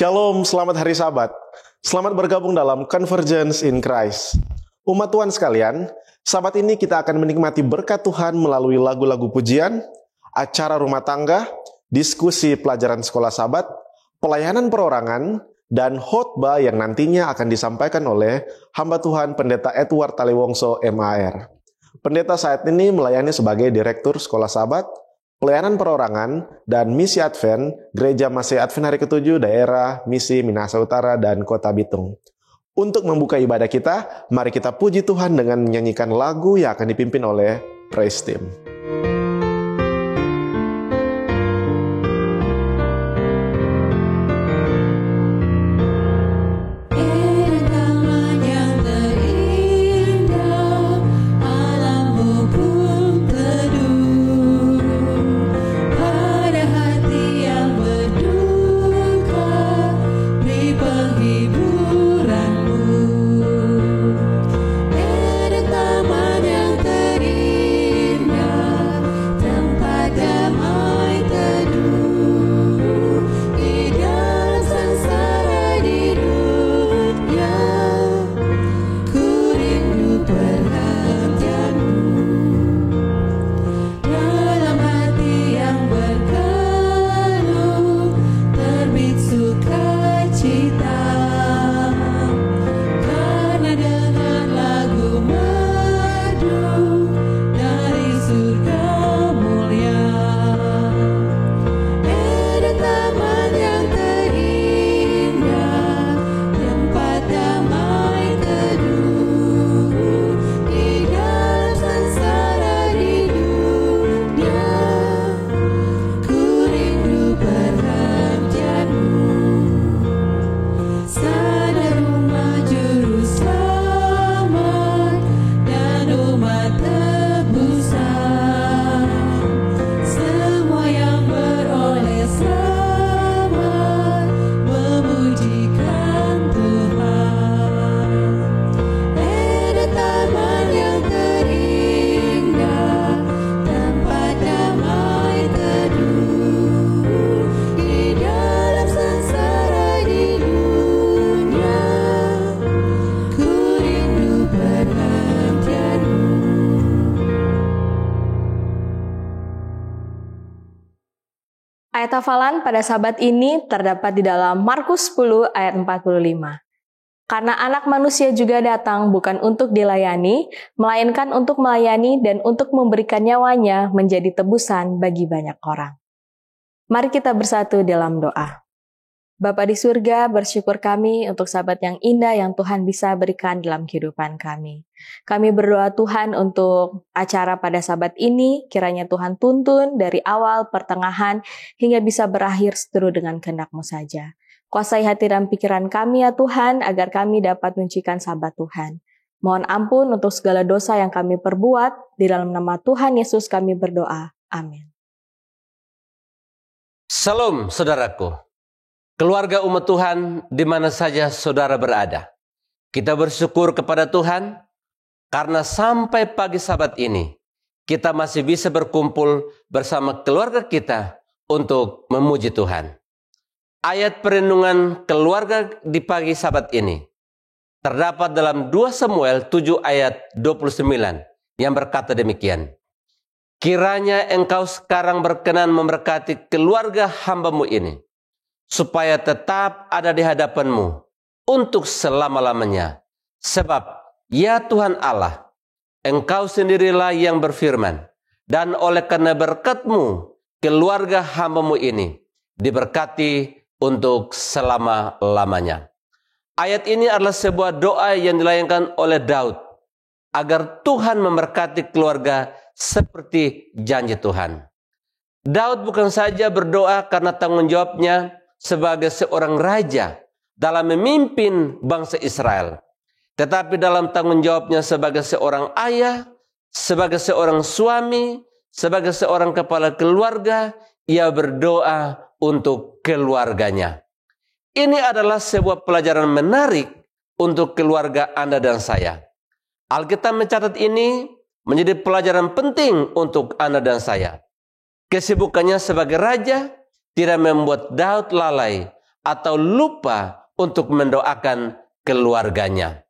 Shalom, selamat hari Sabat. Selamat bergabung dalam Convergence in Christ. Umat Tuhan sekalian, Sabat ini kita akan menikmati berkat Tuhan melalui lagu-lagu pujian, acara rumah tangga, diskusi pelajaran sekolah Sabat, pelayanan perorangan, dan khotbah yang nantinya akan disampaikan oleh hamba Tuhan Pendeta Edward Talewongso MAR. Pendeta saat ini melayani sebagai Direktur Sekolah Sabat, Pelayanan Perorangan, dan Misi Advent, Gereja Masih Advent Hari ke-7, Daerah Misi Minahasa Utara dan Kota Bitung. Untuk membuka ibadah kita, mari kita puji Tuhan dengan menyanyikan lagu yang akan dipimpin oleh Praise Team. Ayat hafalan pada Sabat ini terdapat di dalam Markus 10 ayat 45. Karena anak manusia juga datang bukan untuk dilayani, melainkan untuk melayani dan untuk memberikan nyawanya menjadi tebusan bagi banyak orang. Mari kita bersatu dalam doa. Bapa di surga, bersyukur kami untuk Sabat yang indah yang Tuhan bisa berikan dalam kehidupan kami. Kami berdoa Tuhan untuk acara pada Sabat ini, kiranya Tuhan tuntun dari awal, pertengahan, hingga bisa berakhir seturut dengan kehendak-Mu saja. Kuasai hati dan pikiran kami ya Tuhan, agar kami dapat menyucikan Sabat Tuhan. Mohon ampun untuk segala dosa yang kami perbuat, di dalam nama Tuhan Yesus kami berdoa. Amin. Salam saudaraku. Keluarga umat Tuhan di mana saja saudara berada. Kita bersyukur kepada Tuhan karena sampai pagi Sabat ini kita masih bisa berkumpul bersama keluarga kita untuk memuji Tuhan. Ayat perenungan keluarga di pagi Sabat ini terdapat dalam 2 Samuel 7 ayat 29 yang berkata demikian. Kiranya engkau sekarang berkenan memberkati keluarga hamba-Mu ini, supaya tetap ada di hadapan-Mu untuk selama-lamanya. Sebab, ya Tuhan Allah, Engkau sendirilah yang berfirman, dan oleh karena berkat-Mu, keluarga hamba-Mu ini diberkati untuk selama-lamanya. Ayat ini adalah sebuah doa yang dilayangkan oleh Daud, agar Tuhan memberkati keluarga seperti janji Tuhan. Daud bukan saja berdoa karena tanggung jawabnya sebagai seorang raja dalam memimpin bangsa Israel, tetapi dalam tanggung jawabnya sebagai seorang ayah, sebagai seorang suami, sebagai seorang kepala keluarga, ia berdoa untuk keluarganya. Ini adalah sebuah pelajaran menarik untuk keluarga Anda dan saya. Alkitab mencatat ini menjadi pelajaran penting untuk Anda dan saya. Kesibukannya sebagai raja tidak membuat Daud lalai atau lupa untuk mendoakan keluarganya.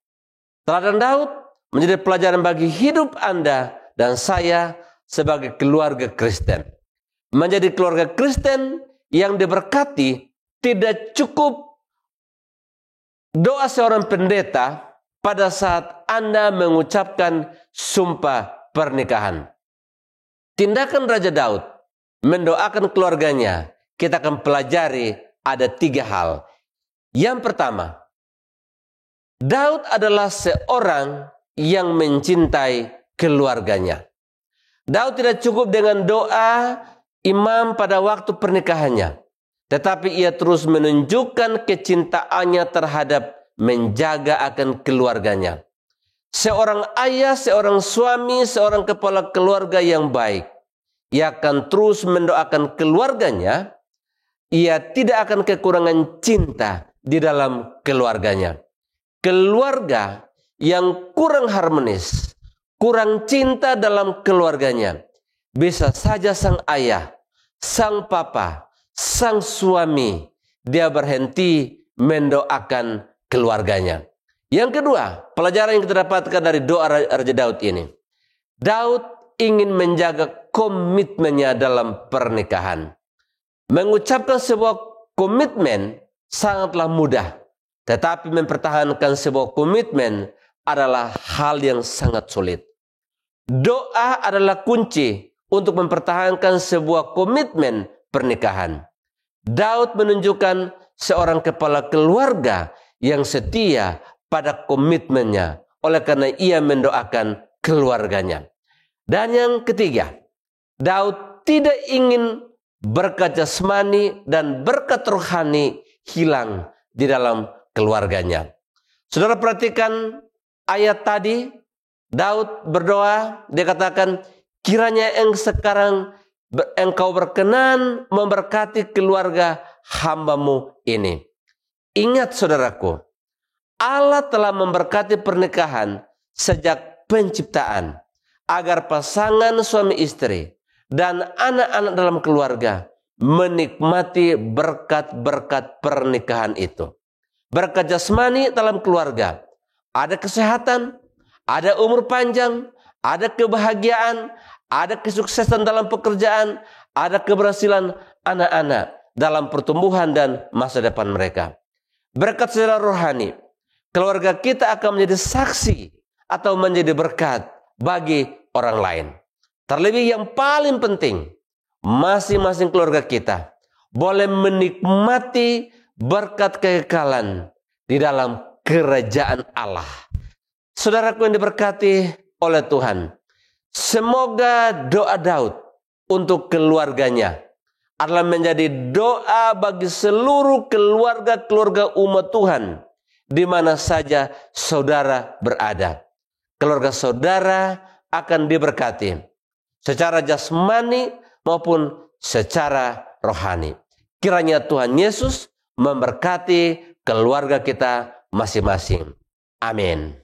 Teladan Daud menjadi pelajaran bagi hidup Anda dan saya sebagai keluarga Kristen. Menjadi keluarga Kristen yang diberkati tidak cukup doa seorang pendeta pada saat Anda mengucapkan sumpah pernikahan. Tindakan Raja Daud mendoakan keluarganya, kita akan pelajari ada 3 hal. Yang pertama, Daud adalah seorang yang mencintai keluarganya. Daud tidak cukup dengan doa imam pada waktu pernikahannya, tetapi ia terus menunjukkan kecintaannya terhadap menjaga akan keluarganya. Seorang ayah, seorang suami, seorang kepala keluarga yang baik, ia akan terus mendoakan keluarganya. Ia tidak akan kekurangan cinta di dalam keluarganya. Keluarga yang kurang harmonis, kurang cinta dalam keluarganya, bisa saja sang ayah, sang papa, sang suami, dia berhenti mendoakan keluarganya. Yang kedua, pelajaran yang kita dapatkan dari doa Raja Daud ini. Daud ingin menjaga komitmennya dalam pernikahan. Mengucapkan sebuah komitmen sangatlah mudah. Tetapi mempertahankan sebuah komitmen adalah hal yang sangat sulit. Doa adalah kunci untuk mempertahankan sebuah komitmen pernikahan. Daud menunjukkan seorang kepala keluarga yang setia pada komitmennya, oleh karena ia mendoakan keluarganya. Dan yang ketiga, Daud tidak ingin berkat jasmani dan berkat rohani hilang di dalam keluarganya. Saudara perhatikan ayat tadi, Daud berdoa, dia katakan, kiranya sekarang engkau berkenan memberkati keluarga hamba-Mu ini. Ingat saudaraku, Allah telah memberkati pernikahan sejak penciptaan, agar pasangan suami istri dan anak-anak dalam keluarga menikmati berkat-berkat pernikahan itu. Berkat jasmani dalam keluarga, ada kesehatan, ada umur panjang, ada kebahagiaan, ada kesuksesan dalam pekerjaan, ada keberhasilan anak-anak dalam pertumbuhan dan masa depan mereka. Berkat secara rohani, keluarga kita akan menjadi saksi atau menjadi berkat bagi orang lain. Terlebih yang paling penting, masing-masing keluarga kita boleh menikmati berkat kekekalan di dalam kerajaan Allah. Saudaraku yang diberkati oleh Tuhan, semoga doa Daud untuk keluarganya adalah menjadi doa bagi seluruh keluarga-keluarga umat Tuhan di mana saja saudara berada. Keluarga saudara akan diberkati secara jasmani maupun secara rohani. Kiranya Tuhan Yesus memberkati keluarga kita masing-masing. Amin.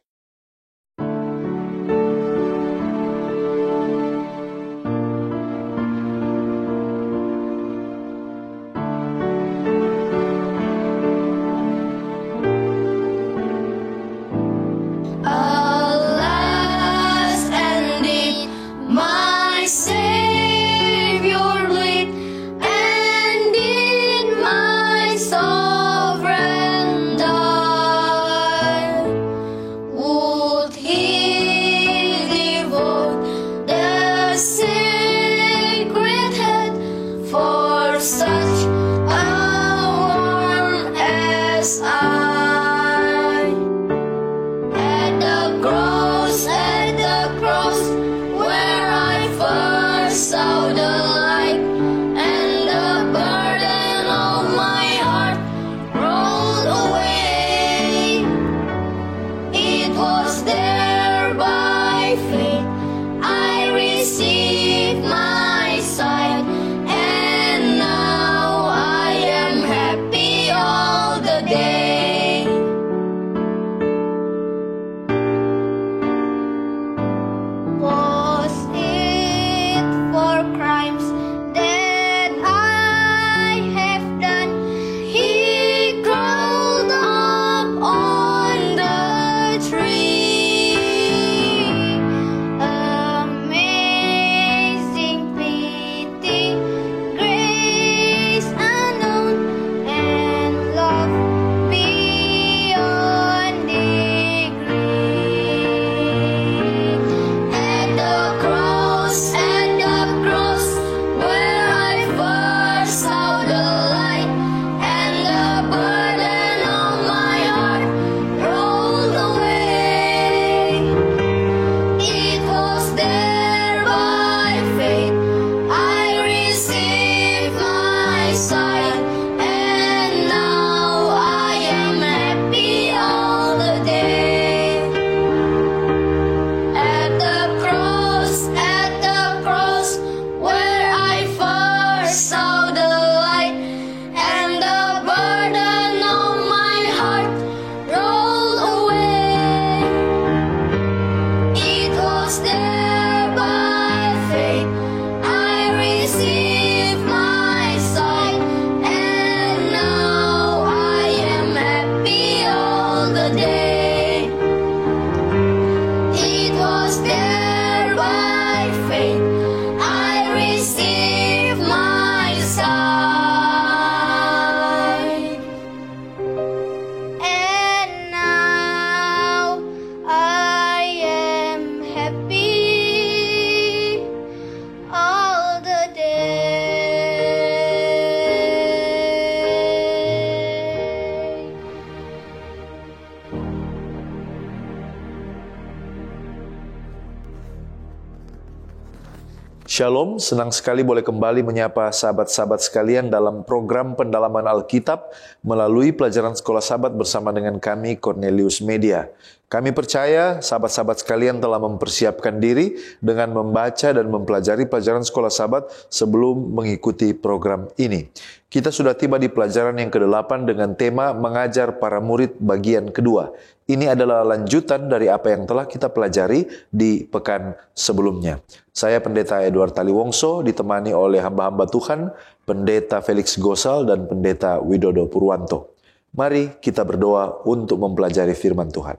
Shalom, senang sekali boleh kembali menyapa sahabat-sahabat sekalian dalam program pendalaman Alkitab melalui pelajaran Sekolah Sabat bersama dengan kami Cornelius Media. Kami percaya sahabat-sahabat sekalian telah mempersiapkan diri dengan membaca dan mempelajari pelajaran Sekolah Sabat sebelum mengikuti program ini. Kita sudah tiba di pelajaran yang ke-8 dengan tema mengajar para murid bagian kedua. Ini adalah lanjutan dari apa yang telah kita pelajari di pekan sebelumnya. Saya Pendeta Edward Taliwongso ditemani oleh hamba-hamba Tuhan, Pendeta Felix Gosal dan Pendeta Widodo Purwanto. Mari kita berdoa untuk mempelajari firman Tuhan.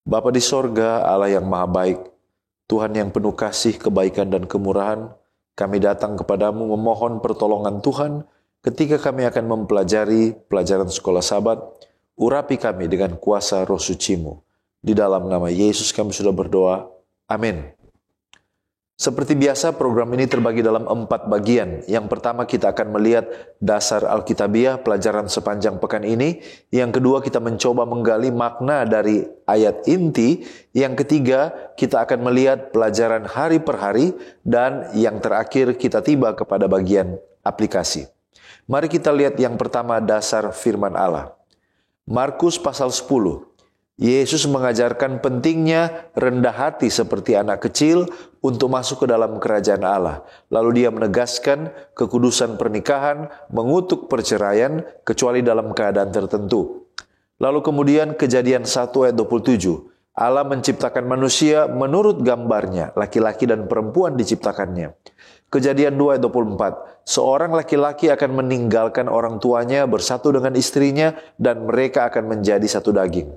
Bapa di sorga, Allah yang maha baik, Tuhan yang penuh kasih, kebaikan dan kemurahan, kami datang kepadamu memohon pertolongan Tuhan ketika kami akan mempelajari pelajaran Sekolah Sabat. Urapi kami dengan kuasa Roh Suci-Mu. Di dalam nama Yesus kami sudah berdoa. Amin. Seperti biasa, program ini terbagi dalam 4 bagian. Yang pertama kita akan melihat dasar Alkitabiah, pelajaran sepanjang pekan ini. Yang kedua kita mencoba menggali makna dari ayat inti. Yang ketiga kita akan melihat pelajaran hari per hari. Dan yang terakhir kita tiba kepada bagian aplikasi. Mari kita lihat yang pertama, dasar firman Allah. Markus pasal 10. Yesus mengajarkan pentingnya rendah hati seperti anak kecil untuk masuk ke dalam kerajaan Allah. Lalu dia menegaskan kekudusan pernikahan, mengutuk perceraian kecuali dalam keadaan tertentu. Lalu kemudian Kejadian 1 ayat 27. Allah menciptakan manusia menurut gambarnya, laki-laki dan perempuan diciptakannya. Kejadian 2 ayat 24. Seorang laki-laki akan meninggalkan orang tuanya, bersatu dengan istrinya, dan mereka akan menjadi satu daging.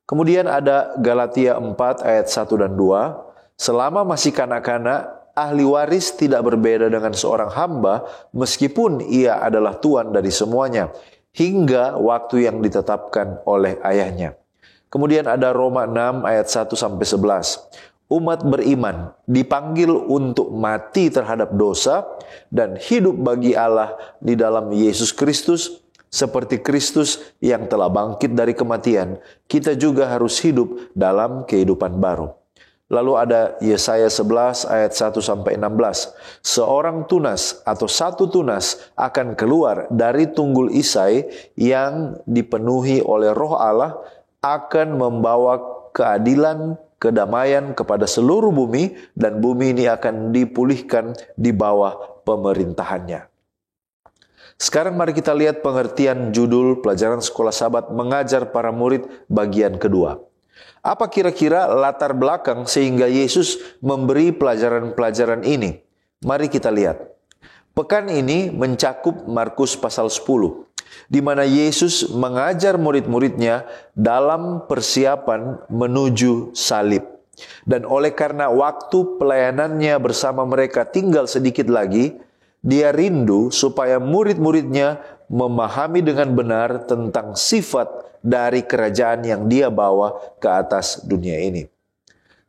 Kemudian ada Galatia 4 ayat 1 dan 2. Selama masih kanak-kanak, ahli waris tidak berbeda dengan seorang hamba, meskipun ia adalah tuan dari semuanya, hingga waktu yang ditetapkan oleh ayahnya. Kemudian ada Roma 6 ayat 1 sampai 11. Umat beriman dipanggil untuk mati terhadap dosa dan hidup bagi Allah di dalam Yesus Kristus. Seperti Kristus yang telah bangkit dari kematian, kita juga harus hidup dalam kehidupan baru. Lalu ada Yesaya 11 ayat 1 sampai 16. Seorang tunas atau satu tunas akan keluar dari tunggul Isai yang dipenuhi oleh Roh Allah, akan membawa keadilan, kedamaian kepada seluruh bumi, dan bumi ini akan dipulihkan di bawah pemerintahannya. Sekarang mari kita lihat pengertian judul pelajaran Sekolah Sabat mengajar para murid bagian kedua. Apa kira-kira latar belakang sehingga Yesus memberi pelajaran-pelajaran ini? Mari kita lihat. Pekan ini mencakup Markus pasal 10, di mana Yesus mengajar murid-muridnya dalam persiapan menuju salib. Dan oleh karena waktu pelayanannya bersama mereka tinggal sedikit lagi, dia rindu supaya murid-muridnya memahami dengan benar tentang sifat dari kerajaan yang dia bawa ke atas dunia ini.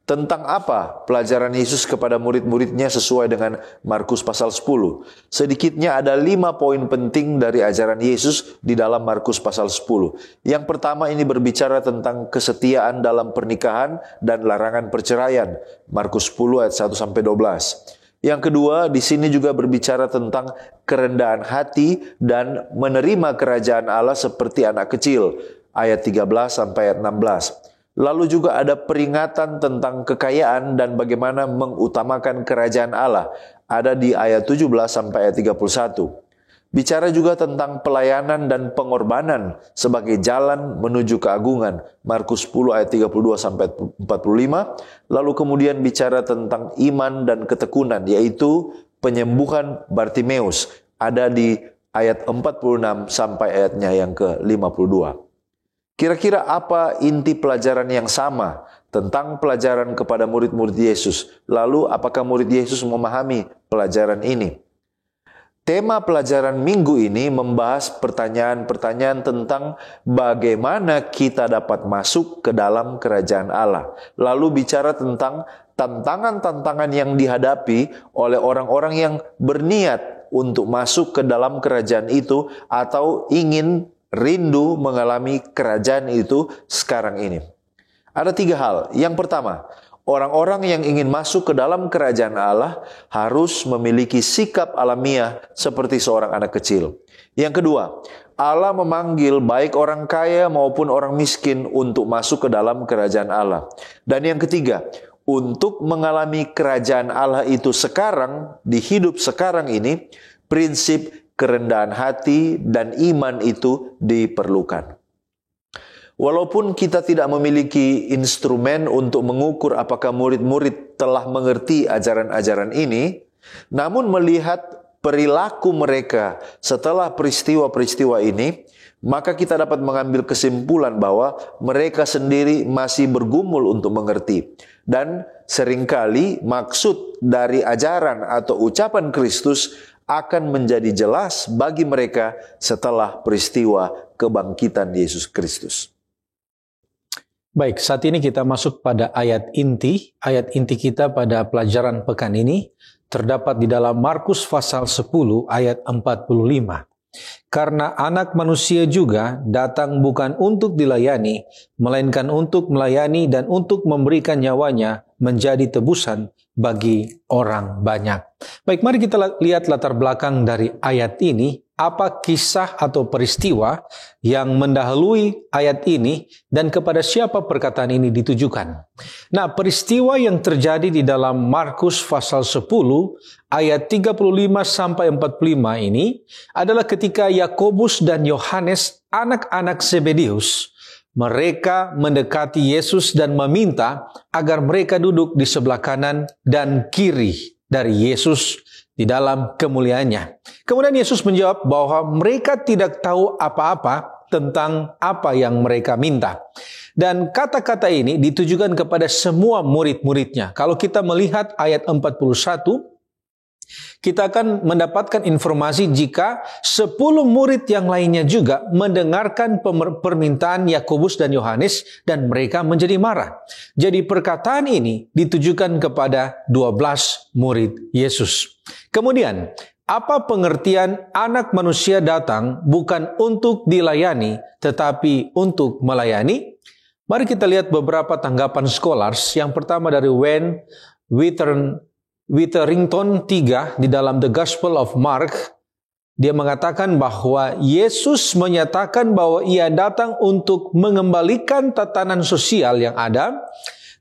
Tentang apa pelajaran Yesus kepada murid-muridnya sesuai dengan Markus pasal 10? Sedikitnya ada 5 poin penting dari ajaran Yesus di dalam Markus pasal 10. Yang pertama ini berbicara tentang kesetiaan dalam pernikahan dan larangan perceraian. Markus 10 ayat 1 sampai 12. Yang kedua, di sini juga berbicara tentang kerendahan hati dan menerima kerajaan Allah seperti anak kecil. Ayat 13 sampai ayat 16. Lalu juga ada peringatan tentang kekayaan dan bagaimana mengutamakan kerajaan Allah. Ada di ayat 17 sampai ayat 31. Bicara juga tentang pelayanan dan pengorbanan sebagai jalan menuju keagungan. Markus 10 ayat 32 sampai 45. Lalu kemudian bicara tentang iman dan ketekunan, yaitu penyembuhan Bartimeus. Ada di ayat 46 sampai ayatnya yang ke-52. Kira-kira apa inti pelajaran yang sama tentang pelajaran kepada murid-murid Yesus? Lalu apakah murid Yesus memahami pelajaran ini? Tema pelajaran minggu ini membahas pertanyaan-pertanyaan tentang bagaimana kita dapat masuk ke dalam kerajaan Allah. Lalu bicara tentang tantangan-tantangan yang dihadapi oleh orang-orang yang berniat untuk masuk ke dalam kerajaan itu atau ingin rindu mengalami kerajaan itu sekarang ini. Ada 3 hal. Yang pertama, Orang-orang yang ingin masuk ke dalam kerajaan Allah harus memiliki sikap alamiah seperti seorang anak kecil. Yang kedua, Allah memanggil baik orang kaya maupun orang miskin untuk masuk ke dalam kerajaan Allah. Dan yang ketiga, untuk mengalami kerajaan Allah itu sekarang, di hidup sekarang ini, prinsip kerendahan hati dan iman itu diperlukan. Walaupun kita tidak memiliki instrumen untuk mengukur apakah murid-murid telah mengerti ajaran-ajaran ini, namun melihat perilaku mereka setelah peristiwa-peristiwa ini, maka kita dapat mengambil kesimpulan bahwa mereka sendiri masih bergumul untuk mengerti. Dan seringkali maksud dari ajaran atau ucapan Kristus akan menjadi jelas bagi mereka setelah peristiwa kebangkitan Yesus Kristus. Baik, saat ini kita masuk pada ayat inti. Ayat inti kita pada pelajaran pekan ini terdapat di dalam Markus pasal 10 ayat 45. Karena anak manusia juga datang bukan untuk dilayani, melainkan untuk melayani dan untuk memberikan nyawanya menjadi tebusan bagi orang banyak. Baik, mari kita lihat latar belakang dari ayat ini. Apa kisah atau peristiwa yang mendahului ayat ini dan kepada siapa perkataan ini ditujukan? Nah, peristiwa yang terjadi di dalam Markus pasal 10 ayat 35 sampai 45 ini adalah ketika Yakobus dan Yohanes, anak-anak Zebedeus, mereka mendekati Yesus dan meminta agar mereka duduk di sebelah kanan dan kiri dari Yesus di dalam kemuliaannya. Kemudian Yesus menjawab bahwa mereka tidak tahu apa-apa tentang apa yang mereka minta. Dan kata-kata ini ditujukan kepada semua murid-muridnya. Kalau kita melihat ayat 41, kita akan mendapatkan informasi jika 10 murid yang lainnya juga mendengarkan permintaan Yakobus dan Yohanes dan mereka menjadi marah. Jadi perkataan ini ditujukan kepada 12 murid Yesus. Kemudian, apa pengertian anak manusia datang bukan untuk dilayani tetapi untuk melayani? Mari kita lihat beberapa tanggapan scholars. Yang pertama dari Wayne Witherington III di dalam The Gospel of Mark, dia mengatakan bahwa Yesus menyatakan bahwa ia datang untuk mengembalikan tatanan sosial yang ada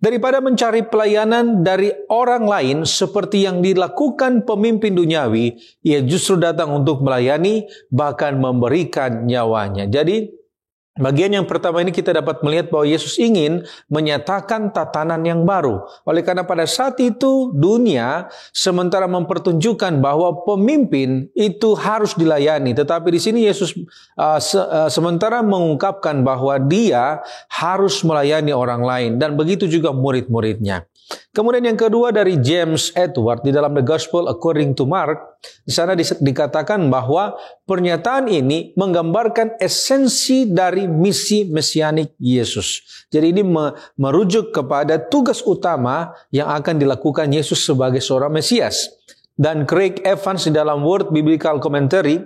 daripada mencari pelayanan dari orang lain seperti yang dilakukan pemimpin duniawi. Ia justru datang untuk melayani, bahkan memberikan nyawanya. Jadi bagian yang pertama ini kita dapat melihat bahwa Yesus ingin menyatakan tatanan yang baru. Oleh karena pada saat itu dunia sementara mempertunjukkan bahwa pemimpin itu harus dilayani. Tetapi di sini Yesus sementara mengungkapkan bahwa dia harus melayani orang lain. Dan begitu juga murid-muridnya. Kemudian yang kedua dari James Edward di dalam The Gospel According to Mark, di sana dikatakan bahwa pernyataan ini menggambarkan esensi dari misi mesianik Yesus. Jadi ini merujuk kepada tugas utama yang akan dilakukan Yesus sebagai seorang Mesias. Dan Craig Evans di dalam Word Biblical Commentary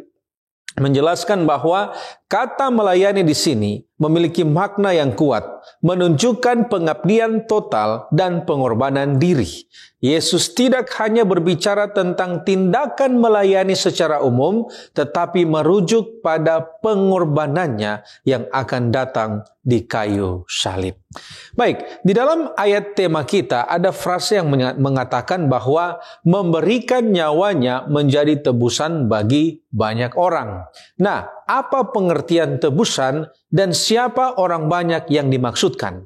menjelaskan bahwa kata melayani di sini memiliki makna yang kuat, menunjukkan pengabdian total dan pengorbanan diri. Yesus tidak hanya berbicara tentang tindakan melayani secara umum, tetapi merujuk pada pengorbanannya yang akan datang di kayu salib. Baik, di dalam ayat tema kita ada frase yang mengatakan bahwa memberikan nyawanya menjadi tebusan bagi banyak orang. Nah, apa pengertian tebusan dan siapa orang banyak yang dimaksudkan?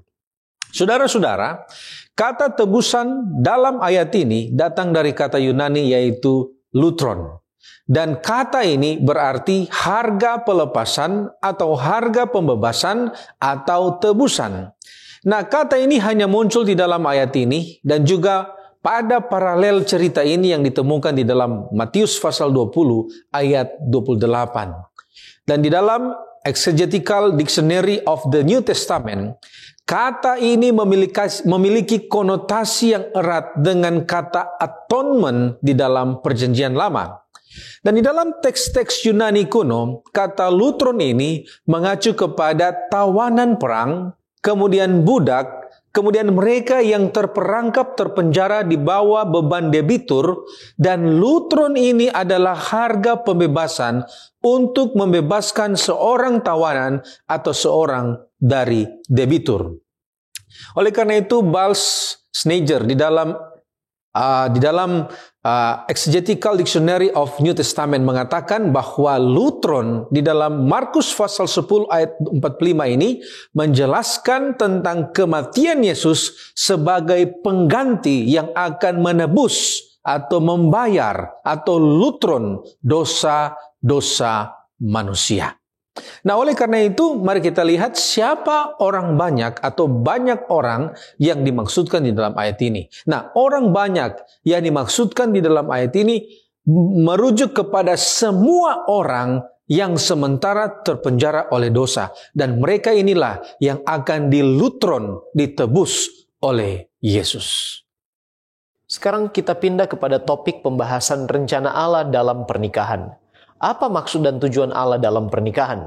Saudara-saudara, kata tebusan dalam ayat ini datang dari kata Yunani yaitu lutron. Dan kata ini berarti harga pelepasan atau harga pembebasan atau tebusan. Nah, kata ini hanya muncul di dalam ayat ini dan juga pada paralel cerita ini yang ditemukan di dalam Matius pasal 20 ayat 28. Dan di dalam Exegetical Dictionary of the New Testament, kata ini memiliki konotasi yang erat dengan kata atonement di dalam Perjanjian Lama. Dan di dalam teks-teks Yunani kuno, kata lutron ini mengacu kepada tawanan perang, kemudian budak, kemudian mereka yang terperangkap terpenjara di bawah beban debitur, dan lutron ini adalah harga pembebasan untuk membebaskan seorang tawanan atau seorang dari debitur. Oleh karena itu, Bals Schneider di dalam Exegetical Dictionary of New Testament mengatakan bahwa lutron di dalam Markus pasal 10 ayat 45 ini menjelaskan tentang kematian Yesus sebagai pengganti yang akan menebus atau membayar atau lutron dosa-dosa manusia. Nah, oleh karena itu, mari kita lihat siapa orang banyak atau banyak orang yang dimaksudkan di dalam ayat ini. Nah, orang banyak yang dimaksudkan di dalam ayat ini merujuk kepada semua orang yang sementara terpenjara oleh dosa. Dan mereka inilah yang akan dilutron, ditebus oleh Yesus. Sekarang kita pindah kepada topik pembahasan rencana Allah dalam pernikahan. Apa maksud dan tujuan Allah dalam pernikahan?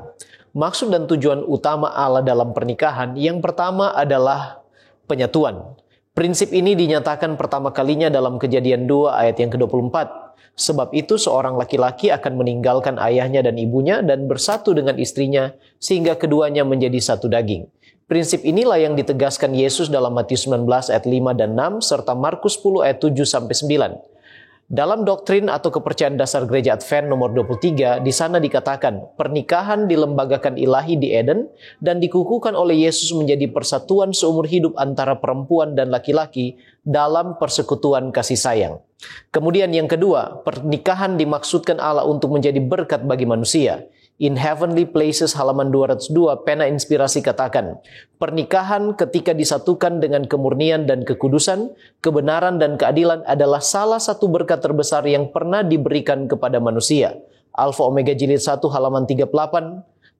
Maksud dan tujuan utama Allah dalam pernikahan yang pertama adalah penyatuan. Prinsip ini dinyatakan pertama kalinya dalam Kejadian 2 ayat yang ke-24. Sebab itu seorang laki-laki akan meninggalkan ayahnya dan ibunya dan bersatu dengan istrinya sehingga keduanya menjadi satu daging. Prinsip inilah yang ditegaskan Yesus dalam Matius 19 ayat 5 dan 6 serta Markus 10 ayat 7 sampai 9. Dalam doktrin atau kepercayaan dasar gereja Advent nomor 23, di sana dikatakan, pernikahan dilembagakan ilahi di Eden dan dikukuhkan oleh Yesus menjadi persatuan seumur hidup antara perempuan dan laki-laki dalam persekutuan kasih sayang. Kemudian yang kedua, pernikahan dimaksudkan Allah untuk menjadi berkat bagi manusia. In Heavenly Places halaman 202, pena inspirasi katakan, pernikahan ketika disatukan dengan kemurnian dan kekudusan, kebenaran dan keadilan adalah salah satu berkat terbesar yang pernah diberikan kepada manusia. Alfa Omega Jilid 1 halaman 38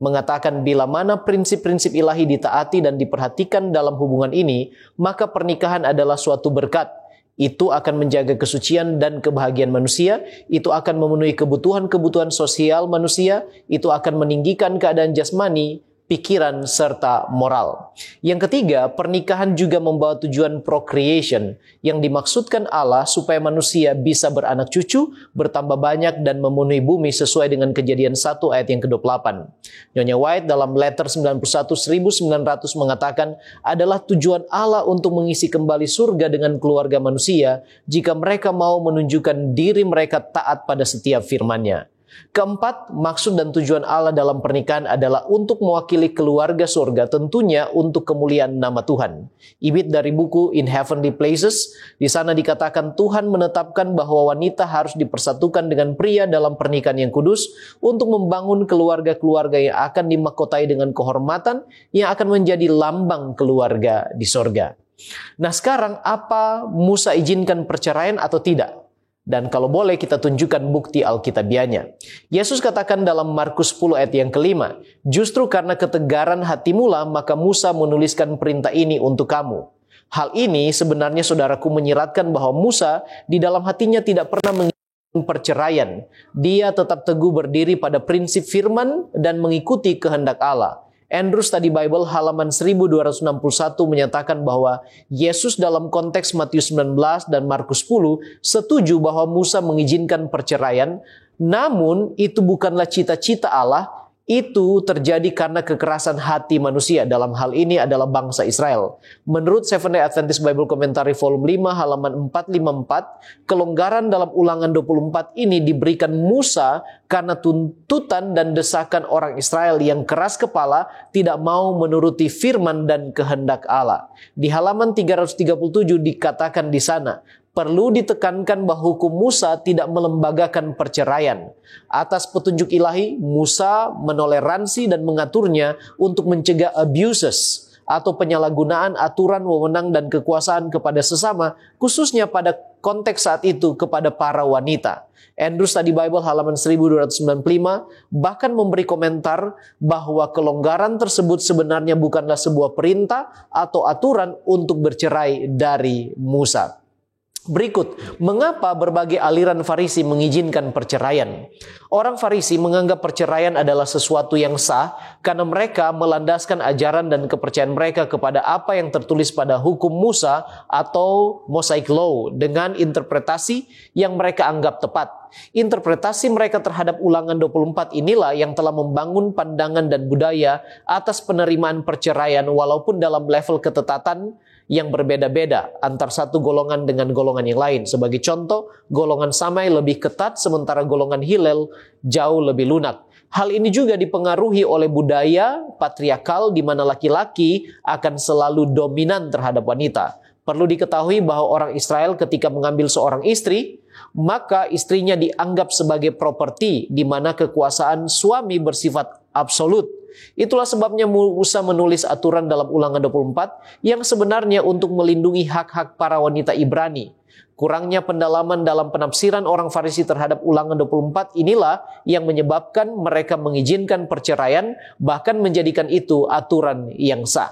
mengatakan bila mana prinsip-prinsip ilahi ditaati dan diperhatikan dalam hubungan ini, maka pernikahan adalah suatu berkat. Itu akan menjaga kesucian dan kebahagiaan manusia, itu akan memenuhi kebutuhan-kebutuhan sosial manusia, itu akan meninggikan keadaan jasmani, pikiran, serta moral. Yang ketiga, pernikahan juga membawa tujuan procreation, yang dimaksudkan Allah supaya manusia bisa beranak cucu, bertambah banyak, dan memenuhi bumi sesuai dengan Kejadian 1 ayat yang ke-28. Nyonya White dalam Letter 91/1900 mengatakan, adalah tujuan Allah untuk mengisi kembali surga dengan keluarga manusia, jika mereka mau menunjukkan diri mereka taat pada setiap firman-Nya. Keempat, maksud dan tujuan Allah dalam pernikahan adalah untuk mewakili keluarga surga, tentunya untuk kemuliaan nama Tuhan. Ibit dari buku In Heavenly Places, di sana dikatakan Tuhan menetapkan bahwa wanita harus dipersatukan dengan pria dalam pernikahan yang kudus untuk membangun keluarga-keluarga yang akan dimahkotai dengan kehormatan yang akan menjadi lambang keluarga di sorga. Nah sekarang, apa Musa izinkan perceraian atau tidak? Dan kalau boleh kita tunjukkan bukti Alkitabiahnya. Yesus katakan dalam Markus 10 ayat yang kelima, justru karena ketegaran hatimu lah maka Musa menuliskan perintah ini untuk kamu. Hal ini sebenarnya saudaraku menyiratkan bahwa Musa di dalam hatinya tidak pernah menginginkan perceraian. Dia tetap teguh berdiri pada prinsip firman dan mengikuti kehendak Allah. Andrews Study Bible halaman 1261 menyatakan bahwa Yesus dalam konteks Matius 19 dan Markus 10 setuju bahwa Musa mengizinkan perceraian, namun itu bukanlah cita-cita Allah. Itu terjadi karena kekerasan hati manusia, dalam hal ini adalah bangsa Israel. Menurut Seventh-day Adventist Bible Commentary volume 5 halaman 454, kelonggaran dalam Ulangan 24 ini diberikan Musa karena tuntutan dan desakan orang Israel yang keras kepala tidak mau menuruti firman dan kehendak Allah. Di halaman 337 dikatakan di sana, perlu ditekankan bahwa hukum Musa tidak melembagakan perceraian. Atas petunjuk ilahi, Musa menoleransi dan mengaturnya untuk mencegah abuses atau penyalahgunaan aturan, wewenang, dan kekuasaan kepada sesama, khususnya pada konteks saat itu kepada para wanita. Andrews Study Bible halaman 1295 bahkan memberi komentar bahwa kelonggaran tersebut sebenarnya bukanlah sebuah perintah atau aturan untuk bercerai dari Musa. Berikut, mengapa berbagai aliran Farisi mengizinkan perceraian? Orang Farisi menganggap perceraian adalah sesuatu yang sah karena mereka melandaskan ajaran dan kepercayaan mereka kepada apa yang tertulis pada hukum Musa atau Mosaic Law dengan interpretasi yang mereka anggap tepat. Interpretasi mereka terhadap Ulangan 24 inilah yang telah membangun pandangan dan budaya atas penerimaan perceraian walaupun dalam level ketetatan yang berbeda-beda antar satu golongan dengan golongan yang lain. Sebagai contoh, golongan Samai lebih ketat sementara golongan Hillel jauh lebih lunak. Hal ini juga dipengaruhi oleh budaya patriarkal di mana laki-laki akan selalu dominan terhadap wanita. Perlu diketahui bahwa orang Israel ketika mengambil seorang istri, maka istrinya dianggap sebagai properti di mana kekuasaan suami bersifat absolut. Itulah sebabnya Musa menulis aturan dalam Ulangan 24 yang sebenarnya untuk melindungi hak-hak para wanita Ibrani. Kurangnya pendalaman dalam penafsiran orang Farisi terhadap Ulangan 24 inilah yang menyebabkan mereka mengizinkan perceraian, bahkan menjadikan itu aturan yang sah.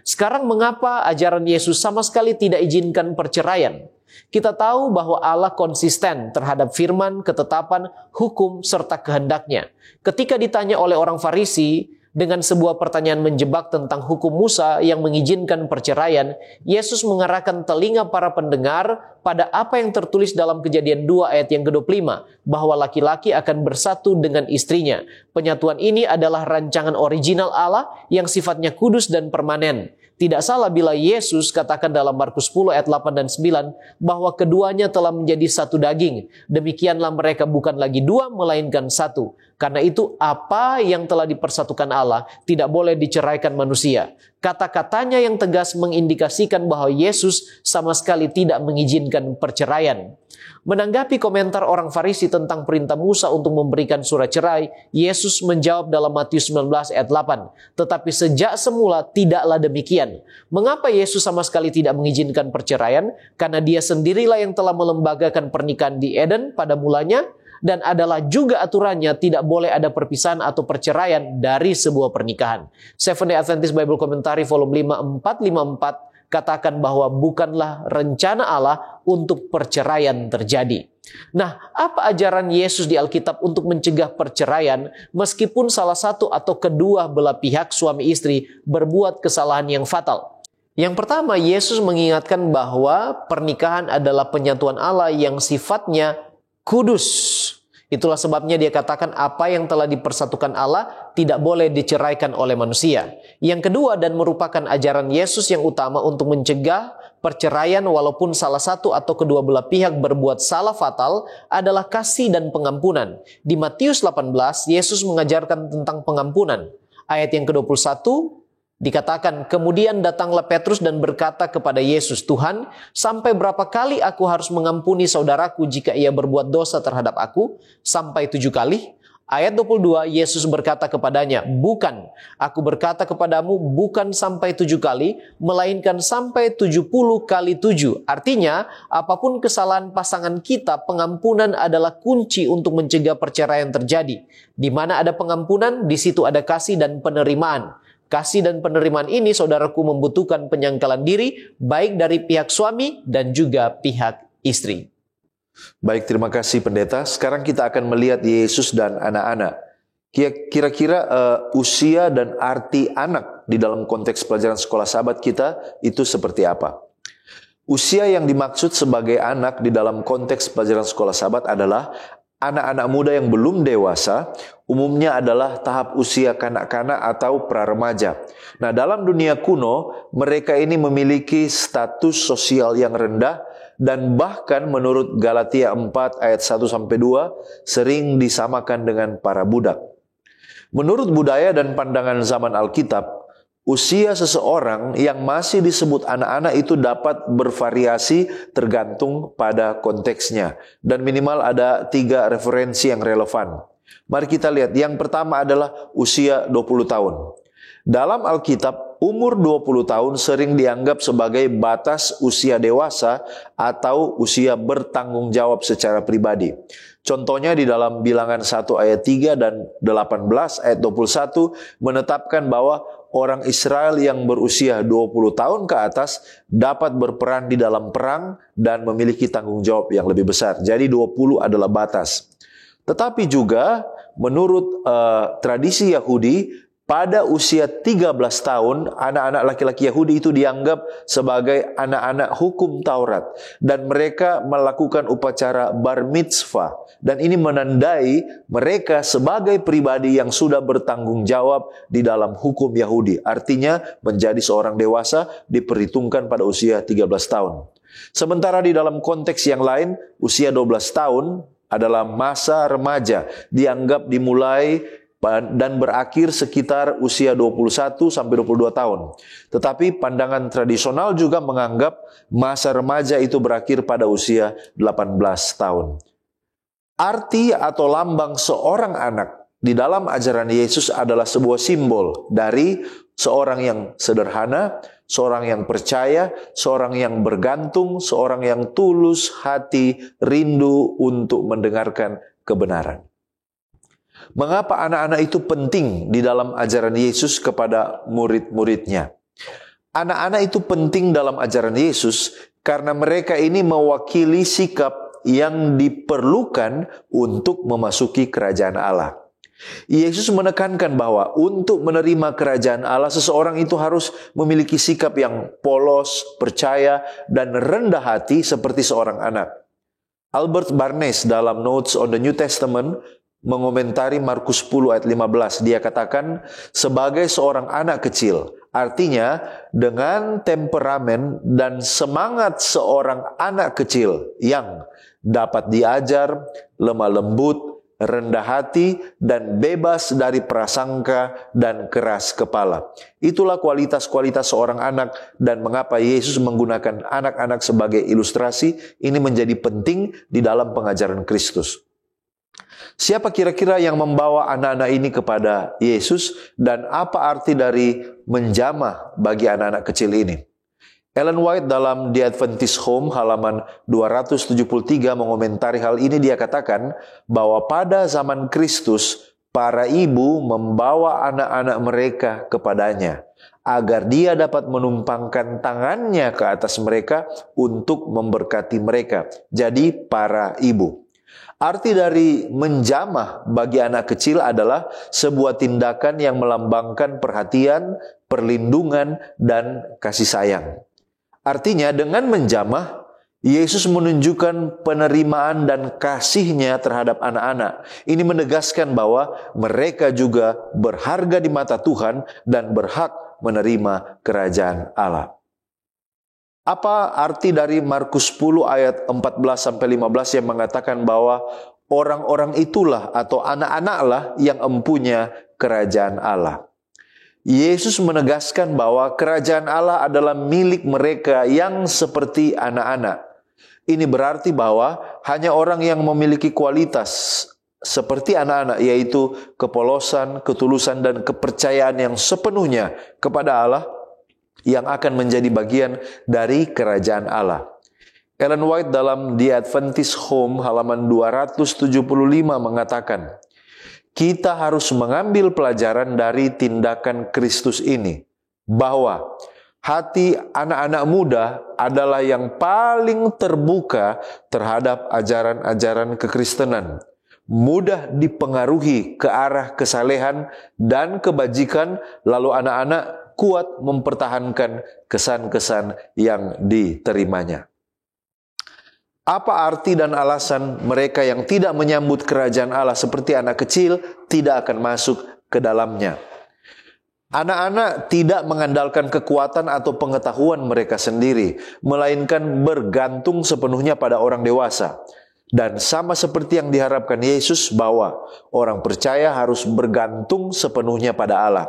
Sekarang mengapa ajaran Yesus sama sekali tidak izinkan perceraian? Kita tahu bahwa Allah konsisten terhadap firman, ketetapan, hukum, serta kehendaknya. Ketika ditanya oleh orang Farisi dengan sebuah pertanyaan menjebak tentang hukum Musa yang mengizinkan perceraian, Yesus mengarahkan telinga para pendengar pada apa yang tertulis dalam Kejadian 2 ayat yang ke-25, bahwa laki-laki akan bersatu dengan istrinya. Penyatuan ini adalah rancangan original Allah yang sifatnya kudus dan permanen. Tidak salah bila Yesus katakan dalam Markus 10 ayat 8 dan 9 bahwa keduanya telah menjadi satu daging. Demikianlah mereka bukan lagi dua melainkan satu. Karena itu apa yang telah dipersatukan Allah tidak boleh diceraikan manusia. Kata-katanya yang tegas mengindikasikan bahwa Yesus sama sekali tidak mengizinkan perceraian. Menanggapi komentar orang Farisi tentang perintah Musa untuk memberikan surat cerai, Yesus menjawab dalam Matius 19 ayat 8. Tetapi sejak semula tidaklah demikian. Mengapa Yesus sama sekali tidak mengizinkan perceraian? Karena dia sendirilah yang telah melembagakan pernikahan di Eden pada mulanya, dan adalah juga aturannya tidak boleh ada perpisahan atau perceraian dari sebuah pernikahan. Seventh-day Adventist Bible Commentary volume 5 454 katakan bahwa bukanlah rencana Allah untuk perceraian terjadi. Nah, apa ajaran Yesus di Alkitab untuk mencegah perceraian meskipun salah satu atau kedua belah pihak suami istri berbuat kesalahan yang fatal? Yang pertama, Yesus mengingatkan bahwa pernikahan adalah penyatuan Allah yang sifatnya kudus. Itulah sebabnya dia katakan apa yang telah dipersatukan Allah tidak boleh diceraikan oleh manusia. Yang kedua dan merupakan ajaran Yesus yang utama untuk mencegah perceraian walaupun salah satu atau kedua belah pihak berbuat salah fatal adalah kasih dan pengampunan. Di Matius 18, Yesus mengajarkan tentang pengampunan. Ayat yang ke-21, dikatakan, kemudian datanglah Petrus dan berkata kepada Yesus, Tuhan, sampai berapa kali aku harus mengampuni saudaraku jika ia berbuat dosa terhadap aku? Sampai 7 kali? Ayat 22, Yesus berkata kepadanya, bukan, aku berkata kepadamu bukan sampai 7 kali, melainkan sampai 70 kali 7. Artinya, apapun kesalahan pasangan kita, pengampunan adalah kunci untuk mencegah perceraian terjadi. Di mana ada pengampunan, di situ ada kasih dan penerimaan. Kasih dan penerimaan ini, saudaraku, membutuhkan penyangkalan diri, baik dari pihak suami dan juga pihak istri. Baik, terima kasih pendeta. Sekarang kita akan melihat Yesus dan anak-anak. Kira-kira usia dan arti anak di dalam konteks pelajaran sekolah sahabat kita itu seperti apa? Usia yang dimaksud sebagai anak di dalam konteks pelajaran sekolah sahabat adalah anak-anak muda yang belum dewasa, umumnya adalah tahap usia kanak-kanak atau pra-remaja. Nah, dalam dunia kuno, mereka ini memiliki status sosial yang rendah dan bahkan menurut Galatia 4 ayat 1-2 sering disamakan dengan para budak. Menurut budaya dan pandangan zaman Alkitab, usia seseorang yang masih disebut anak-anak itu dapat bervariasi tergantung pada konteksnya. Dan minimal ada 3 referensi yang relevan. Mari kita lihat. Yang pertama adalah usia 20 tahun. Dalam Alkitab, umur 20 tahun sering dianggap sebagai batas usia dewasa atau usia bertanggung jawab secara pribadi. Contohnya di dalam Bilangan 1 ayat 3 dan 18 ayat 21 menetapkan bahwa orang Israel yang berusia 20 tahun ke atas dapat berperan di dalam perang dan memiliki tanggung jawab yang lebih besar. Jadi 20 adalah batas. Tetapi juga menurut tradisi Yahudi, pada usia 13 tahun, anak-anak laki-laki Yahudi itu dianggap sebagai anak-anak hukum Taurat. Dan mereka melakukan upacara bar mitzvah. Dan ini menandai mereka sebagai pribadi yang sudah bertanggung jawab di dalam hukum Yahudi. Artinya menjadi seorang dewasa diperhitungkan pada usia 13 tahun. Sementara di dalam konteks yang lain, usia 12 tahun adalah masa remaja. Dianggap dimulai dan berakhir sekitar usia 21 sampai 22 tahun. Tetapi pandangan tradisional juga menganggap masa remaja itu berakhir pada usia 18 tahun. Arti atau lambang seorang anak di dalam ajaran Yesus adalah sebuah simbol dari seorang yang sederhana, seorang yang percaya, seorang yang bergantung, seorang yang tulus hati, rindu untuk mendengarkan kebenaran. Mengapa anak-anak itu penting di dalam ajaran Yesus kepada murid-muridnya? Anak-anak itu penting dalam ajaran Yesus karena mereka ini mewakili sikap yang diperlukan untuk memasuki kerajaan Allah. Yesus menekankan bahwa untuk menerima kerajaan Allah, seseorang itu harus memiliki sikap yang polos, percaya, dan rendah hati seperti seorang anak. Albert Barnes dalam Notes on the New Testament mengomentari Markus 10 ayat 15, dia katakan, sebagai seorang anak kecil, artinya dengan temperamen dan semangat seorang anak kecil yang dapat diajar, lemah lembut, rendah hati, dan bebas dari prasangka dan keras kepala. Itulah kualitas-kualitas seorang anak, dan mengapa Yesus menggunakan anak-anak sebagai ilustrasi, ini menjadi penting di dalam pengajaran Kristus. Siapa kira-kira yang membawa anak-anak ini kepada Yesus dan apa arti dari menjamah bagi anak-anak kecil ini? Ellen White dalam The Adventist Home halaman 273 mengomentari hal ini. Dia katakan bahwa pada zaman Kristus, para ibu membawa anak-anak mereka kepadanya agar dia dapat menumpangkan tangannya ke atas mereka untuk memberkati mereka. Jadi para ibu. Arti dari menjamah bagi anak kecil adalah sebuah tindakan yang melambangkan perhatian, perlindungan, dan kasih sayang. Artinya dengan menjamah, Yesus menunjukkan penerimaan dan kasih-Nya terhadap anak-anak. Ini menegaskan bahwa mereka juga berharga di mata Tuhan dan berhak menerima kerajaan Allah. Apa arti dari Markus 10 ayat 14-15 yang mengatakan bahwa orang-orang itulah atau anak-anaklah yang empunya kerajaan Allah? Yesus menegaskan bahwa kerajaan Allah adalah milik mereka yang seperti anak-anak. Ini berarti bahwa hanya orang yang memiliki kualitas seperti anak-anak, yaitu kepolosan, ketulusan, dan kepercayaan yang sepenuhnya kepada Allah, yang akan menjadi bagian dari kerajaan Allah. Ellen White dalam The Adventist Home halaman 275 mengatakan, kita harus mengambil pelajaran dari tindakan Kristus ini, bahwa hati anak-anak muda adalah yang paling terbuka terhadap ajaran-ajaran kekristenan, mudah dipengaruhi ke arah kesalehan dan kebajikan, lalu anak-anak kuat mempertahankan kesan-kesan yang diterimanya. Apa arti dan alasan mereka yang tidak menyambut kerajaan Allah seperti anak kecil tidak akan masuk ke dalamnya? Anak-anak tidak mengandalkan kekuatan atau pengetahuan mereka sendiri, melainkan bergantung sepenuhnya pada orang dewasa. Dan sama seperti yang diharapkan Yesus bahwa orang percaya harus bergantung sepenuhnya pada Allah.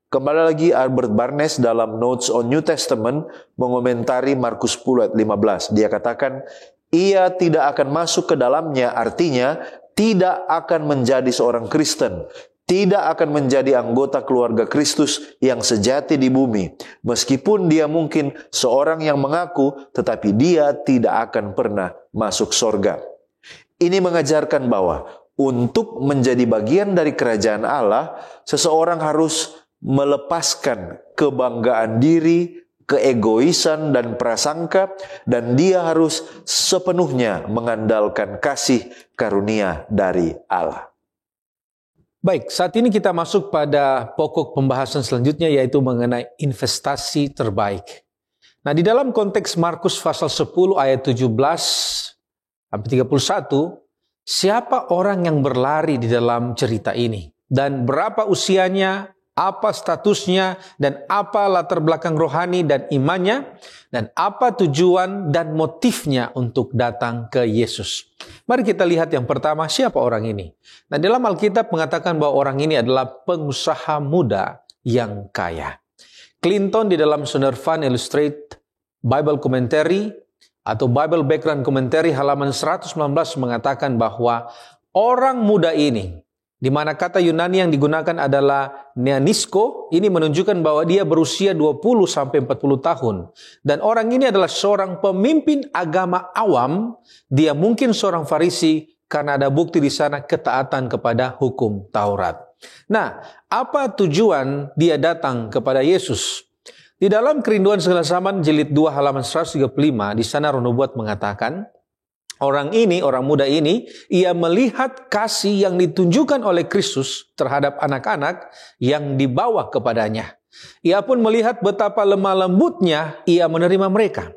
Kembali lagi Albert Barnes dalam Notes on New Testament mengomentari Markus 10 ayat 15. Dia katakan, ia tidak akan masuk ke dalamnya, artinya tidak akan menjadi seorang Kristen, tidak akan menjadi anggota keluarga Kristus yang sejati di bumi. Meskipun dia mungkin seorang yang mengaku, tetapi dia tidak akan pernah masuk sorga. Ini mengajarkan bahwa untuk menjadi bagian dari kerajaan Allah, seseorang harus melepaskan kebanggaan diri, keegoisan dan prasangka, dan dia harus sepenuhnya mengandalkan kasih karunia dari Allah. Baik, saat ini kita masuk pada pokok pembahasan selanjutnya, yaitu mengenai investasi terbaik. Nah, di dalam konteks Markus pasal 10 ayat 17 sampai 31, siapa orang yang berlari di dalam cerita ini? Dan berapa usianya, apa statusnya, dan apa latar belakang rohani dan imannya, dan apa tujuan dan motifnya untuk datang ke Yesus. Mari kita lihat yang pertama, siapa orang ini? Nah, dalam Alkitab mengatakan bahwa orang ini adalah pengusaha muda yang kaya. Clinton di dalam Zondervan Illustrated Bible Commentary atau Bible Background Commentary halaman 119 mengatakan bahwa orang muda ini, di mana kata Yunani yang digunakan adalah neanisko, ini menunjukkan bahwa dia berusia 20 sampai 40 tahun. Dan orang ini adalah seorang pemimpin agama awam, dia mungkin seorang Farisi karena ada bukti di sana ketaatan kepada hukum Taurat. Nah, apa tujuan dia datang kepada Yesus? Di dalam Kerinduan Segala Zaman jilid 2 halaman 135, di sana Roh Nubuat mengatakan, orang muda ini, ia melihat kasih yang ditunjukkan oleh Kristus terhadap anak-anak yang dibawa kepadanya. Ia pun melihat betapa lemah lembutnya ia menerima mereka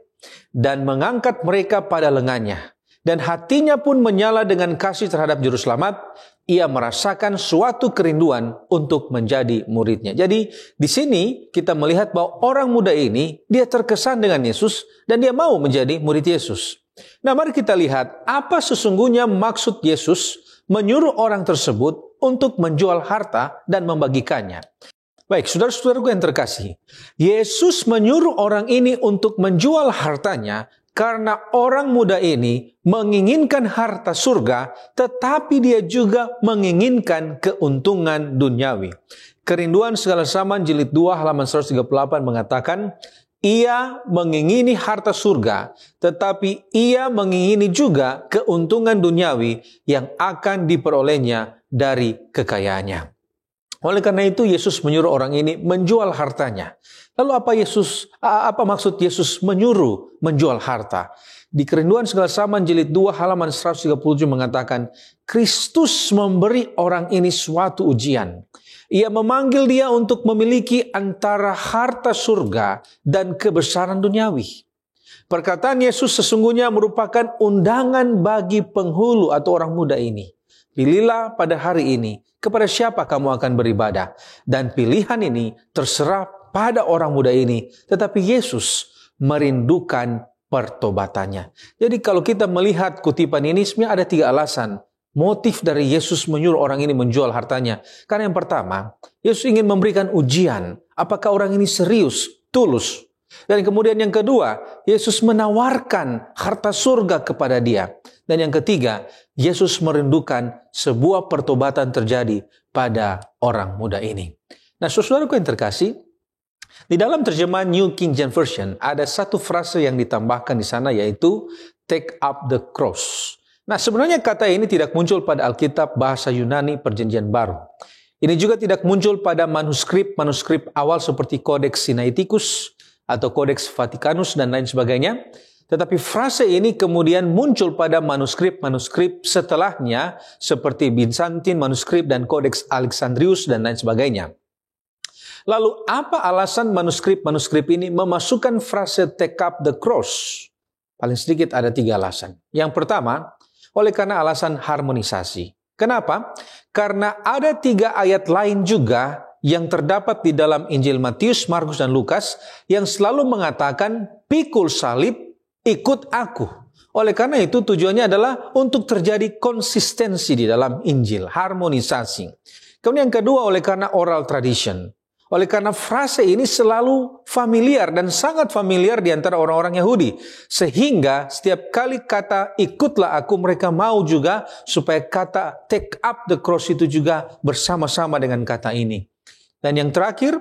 dan mengangkat mereka pada lengannya. Dan hatinya pun menyala dengan kasih terhadap Juru Selamat. Ia merasakan suatu kerinduan untuk menjadi muridnya. Jadi di sini kita melihat bahwa orang muda ini, dia terkesan dengan Yesus dan dia mau menjadi murid Yesus. Nah, mari kita lihat apa sesungguhnya maksud Yesus menyuruh orang tersebut untuk menjual harta dan membagikannya. Baik, saudara-saudaraku yang terkasih, Yesus menyuruh orang ini untuk menjual hartanya karena orang muda ini menginginkan harta surga, tetapi dia juga menginginkan keuntungan duniawi. Kerinduan Segala Zaman jilid 2 halaman 138 mengatakan, ia mengingini harta surga, tetapi ia mengingini juga keuntungan duniawi yang akan diperolehnya dari kekayaannya. Oleh karena itu, Yesus menyuruh orang ini menjual hartanya. Lalu apa maksud Yesus menyuruh menjual harta? Di Kerinduan Segala Zaman jilid 2 halaman 137 mengatakan, Kristus memberi orang ini suatu ujian. Ia memanggil dia untuk memiliki antara harta surga dan kebesaran duniawi. Perkataan Yesus sesungguhnya merupakan undangan bagi penghulu atau orang muda ini. Pilihlah pada hari ini kepada siapa kamu akan beribadah. Dan pilihan ini terserah pada orang muda ini. Tetapi Yesus merindukan pertobatannya. Jadi kalau kita melihat kutipan ini, sebenarnya ada 3 alasan. Motif dari Yesus menyuruh orang ini menjual hartanya. Karena yang pertama, Yesus ingin memberikan ujian. Apakah orang ini serius, tulus? Dan kemudian yang kedua, Yesus menawarkan harta surga kepada dia. Dan yang ketiga, Yesus merindukan sebuah pertobatan terjadi pada orang muda ini. Nah, saudaraku yang terkasih, di dalam terjemahan New King James Version ada satu frase yang ditambahkan di sana, yaitu take up the cross. Nah, sebenarnya kata ini tidak muncul pada Alkitab bahasa Yunani Perjanjian Baru. Ini juga tidak muncul pada manuskrip awal seperti Codex Sinaiticus atau Codex Vaticanus dan lain sebagainya. Tetapi frase ini kemudian muncul pada manuskrip setelahnya seperti Byzantine manuskrip dan Codex Alexandrius dan lain sebagainya. Lalu apa alasan manuskrip ini memasukkan frase take up the cross? Paling sedikit ada 3 alasan. Yang pertama, oleh karena alasan harmonisasi. Kenapa? Karena ada 3 ayat lain juga yang terdapat di dalam Injil Matius, Markus, dan Lukas yang selalu mengatakan pikul salib, ikut aku. Oleh karena itu tujuannya adalah untuk terjadi konsistensi di dalam Injil, harmonisasi. Kemudian yang kedua oleh karena oral tradition. Oleh karena frase ini selalu familiar dan sangat familiar di antara orang-orang Yahudi. Sehingga setiap kali kata ikutlah aku, mereka mau juga supaya kata take up the cross itu juga bersama-sama dengan kata ini. Dan yang terakhir,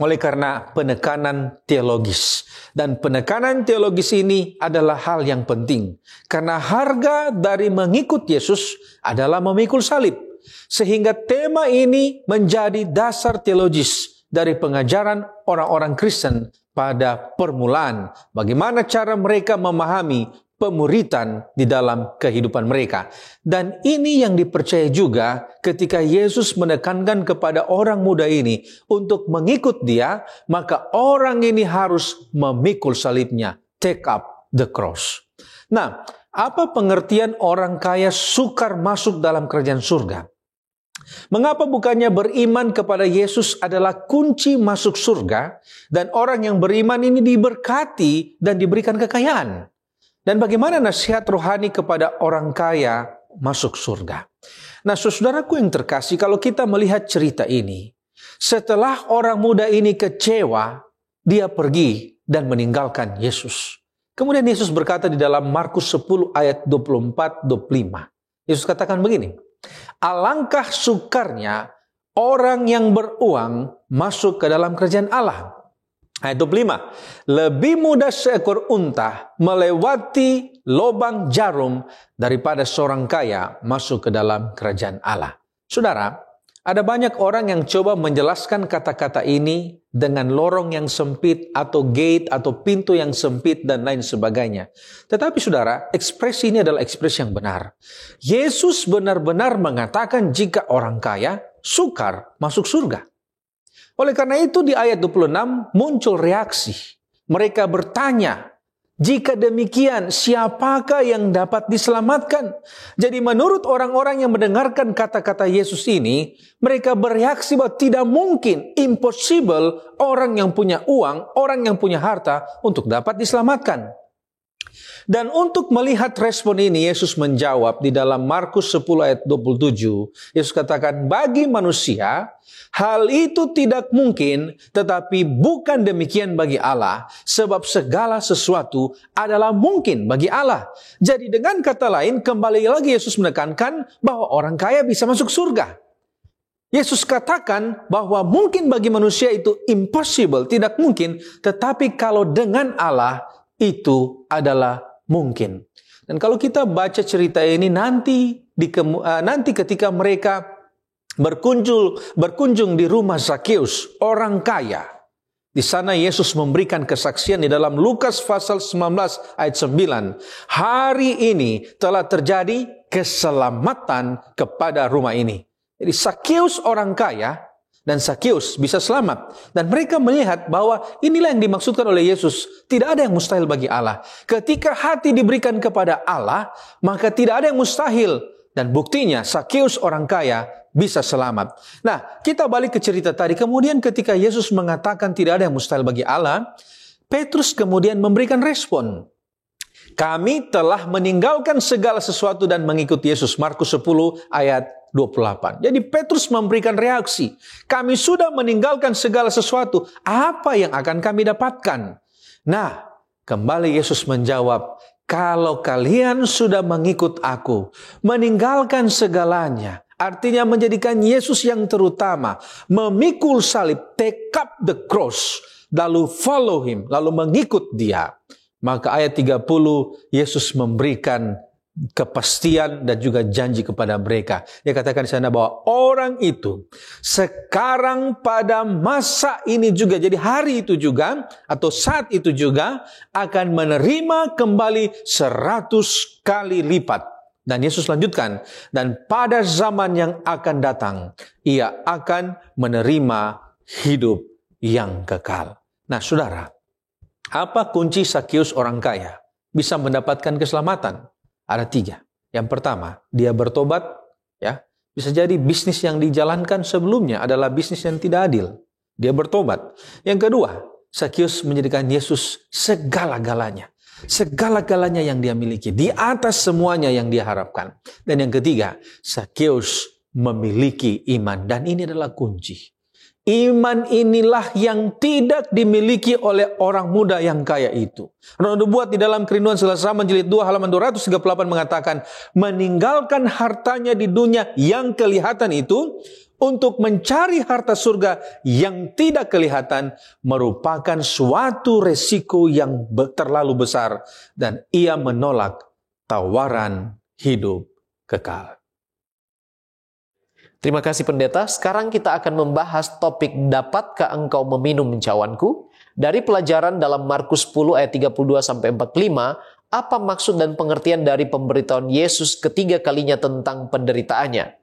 oleh karena penekanan teologis. Dan penekanan teologis ini adalah hal yang penting. Karena harga dari mengikut Yesus adalah memikul salib. Sehingga tema ini menjadi dasar teologis dari pengajaran orang-orang Kristen pada permulaan. Bagaimana cara mereka memahami pemuritan di dalam kehidupan mereka. Dan ini yang dipercaya juga ketika Yesus menekankan kepada orang muda ini untuk mengikut dia, maka orang ini harus memikul salibnya. Take up the cross. Nah, apa pengertian orang kaya sukar masuk dalam kerajaan surga? Mengapa bukannya beriman kepada Yesus adalah kunci masuk surga dan orang yang beriman ini diberkati dan diberikan kekayaan? Dan bagaimana nasihat rohani kepada orang kaya masuk surga? Nah, saudaraku yang terkasih, kalau kita melihat cerita ini, setelah orang muda ini kecewa, dia pergi dan meninggalkan Yesus. Kemudian Yesus berkata di dalam Markus 10 ayat 24-25. Yesus katakan begini, alangkah sukarnya orang yang beruang masuk ke dalam kerajaan Allah. Ayat 25, lebih mudah seekor unta melewati lubang jarum daripada seorang kaya masuk ke dalam kerajaan Allah. Saudara, ada banyak orang yang coba menjelaskan kata-kata ini dengan lorong yang sempit atau gate atau pintu yang sempit dan lain sebagainya. Tetapi saudara, ekspresi ini adalah ekspresi yang benar. Yesus benar-benar mengatakan jika orang kaya sukar masuk surga. Oleh karena itu di ayat 26 muncul reaksi. Mereka bertanya, jika demikian siapakah yang dapat diselamatkan? Jadi menurut orang-orang yang mendengarkan kata-kata Yesus ini, mereka bereaksi bahwa tidak mungkin, impossible orang yang punya uang, orang yang punya harta untuk dapat diselamatkan. Dan untuk melihat respon ini, Yesus menjawab di dalam Markus 10 ayat 27. Yesus katakan, bagi manusia, hal itu tidak mungkin, tetapi bukan demikian bagi Allah, sebab segala sesuatu adalah mungkin bagi Allah. Jadi dengan kata lain, kembali lagi Yesus menekankan bahwa orang kaya bisa masuk surga. Yesus katakan bahwa mungkin bagi manusia itu impossible, tidak mungkin, tetapi kalau dengan Allah, itu adalah mungkin. Dan kalau kita baca cerita ini nanti ketika mereka berkunjung di rumah Zakheus, orang kaya. Di sana Yesus memberikan kesaksian di dalam Lukas pasal 19 ayat 9. Hari ini telah terjadi keselamatan kepada rumah ini. Jadi Zakheus orang kaya dan Zakheus bisa selamat. Dan mereka melihat bahwa inilah yang dimaksudkan oleh Yesus. Tidak ada yang mustahil bagi Allah. Ketika hati diberikan kepada Allah, maka tidak ada yang mustahil. Dan buktinya Zakheus orang kaya bisa selamat. Nah, kita balik ke cerita tadi. Kemudian ketika Yesus mengatakan tidak ada yang mustahil bagi Allah, Petrus kemudian memberikan respon. Kami telah meninggalkan segala sesuatu dan mengikut Yesus. Markus 10 ayat 28. Jadi Petrus memberikan reaksi. Kami sudah meninggalkan segala sesuatu. Apa yang akan kami dapatkan? Nah, kembali Yesus menjawab, kalau kalian sudah mengikut aku, meninggalkan segalanya, artinya menjadikan Yesus yang terutama, memikul salib, take up the cross, lalu follow him, lalu mengikut dia. Maka ayat 30, Yesus memberikan kepastian dan juga janji kepada mereka. Dia katakan di sana bahwa orang itu sekarang pada masa ini juga, jadi hari itu juga atau saat itu juga akan menerima kembali 100 kali lipat. Dan Yesus lanjutkan, dan pada zaman yang akan datang ia akan menerima hidup yang kekal. Nah, saudara, apa kunci Zakheus orang kaya bisa mendapatkan keselamatan? Ada 3. Yang pertama, dia bertobat. Ya, bisa jadi bisnis yang dijalankan sebelumnya adalah bisnis yang tidak adil. Dia bertobat. Yang kedua, Zakheus menjadikan Yesus segala-galanya. Segala-galanya yang dia miliki. Di atas semuanya yang dia harapkan. Dan yang ketiga, Zakheus memiliki iman. Dan ini adalah kunci. Iman inilah yang tidak dimiliki oleh orang muda yang kaya itu. Roh Nubuat di dalam Kerinduan Selesama jilid 2 halaman 238 mengatakan, meninggalkan hartanya di dunia yang kelihatan itu untuk mencari harta surga yang tidak kelihatan merupakan suatu resiko yang terlalu besar dan ia menolak tawaran hidup kekal. Terima kasih pendeta. Sekarang kita akan membahas topik dapatkah engkau meminum cawanku? Dari pelajaran dalam Markus 10 ayat 32 sampai 45, apa maksud dan pengertian dari pemberitahuan Yesus ketiga kalinya tentang penderitaannya?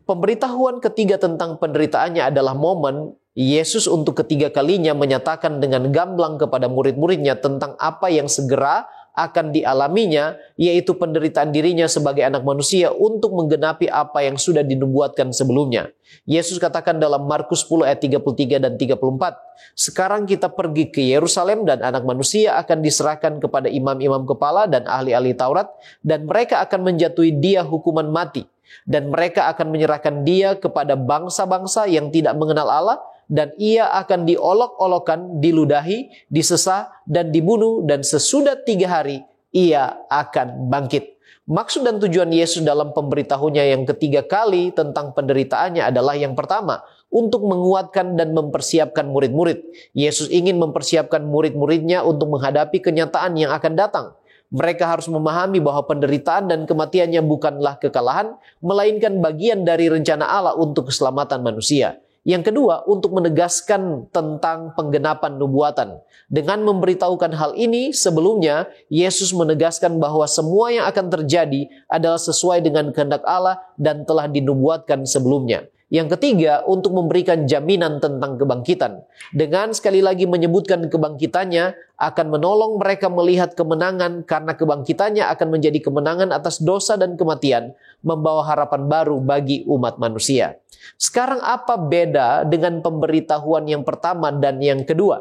Pemberitahuan ketiga tentang penderitaannya adalah momen Yesus untuk ketiga kalinya menyatakan dengan gamblang kepada murid-muridnya tentang apa yang segera akan dialaminya, yaitu penderitaan dirinya sebagai anak manusia untuk menggenapi apa yang sudah dinubuatkan sebelumnya. Yesus katakan dalam Markus 10 ayat 33 dan 34, sekarang kita pergi ke Yerusalem dan anak manusia akan diserahkan kepada imam-imam kepala dan ahli-ahli Taurat, dan mereka akan menjatuhi dia hukuman mati. Dan mereka akan menyerahkan dia kepada bangsa-bangsa yang tidak mengenal Allah, dan ia akan diolok-olokkan, diludahi, disesah, dan dibunuh, dan sesudah 3 hari ia akan bangkit. Maksud dan tujuan Yesus dalam pemberitahuannya yang ketiga kali tentang penderitaannya adalah yang pertama, untuk menguatkan dan mempersiapkan murid-murid. Yesus ingin mempersiapkan murid-muridnya untuk menghadapi kenyataan yang akan datang. Mereka harus memahami bahwa penderitaan dan kematiannya bukanlah kekalahan, melainkan bagian dari rencana Allah untuk keselamatan manusia. Yang kedua, untuk menegaskan tentang penggenapan nubuatan. Dengan memberitahukan hal ini, sebelumnya Yesus menegaskan bahwa semua yang akan terjadi adalah sesuai dengan kehendak Allah dan telah dinubuatkan sebelumnya. Yang ketiga, untuk memberikan jaminan tentang kebangkitan. Dengan sekali lagi menyebutkan kebangkitannya, akan menolong mereka melihat kemenangan karena kebangkitannya akan menjadi kemenangan atas dosa dan kematian, membawa harapan baru bagi umat manusia. Sekarang apa beda dengan pemberitahuan yang pertama dan yang kedua?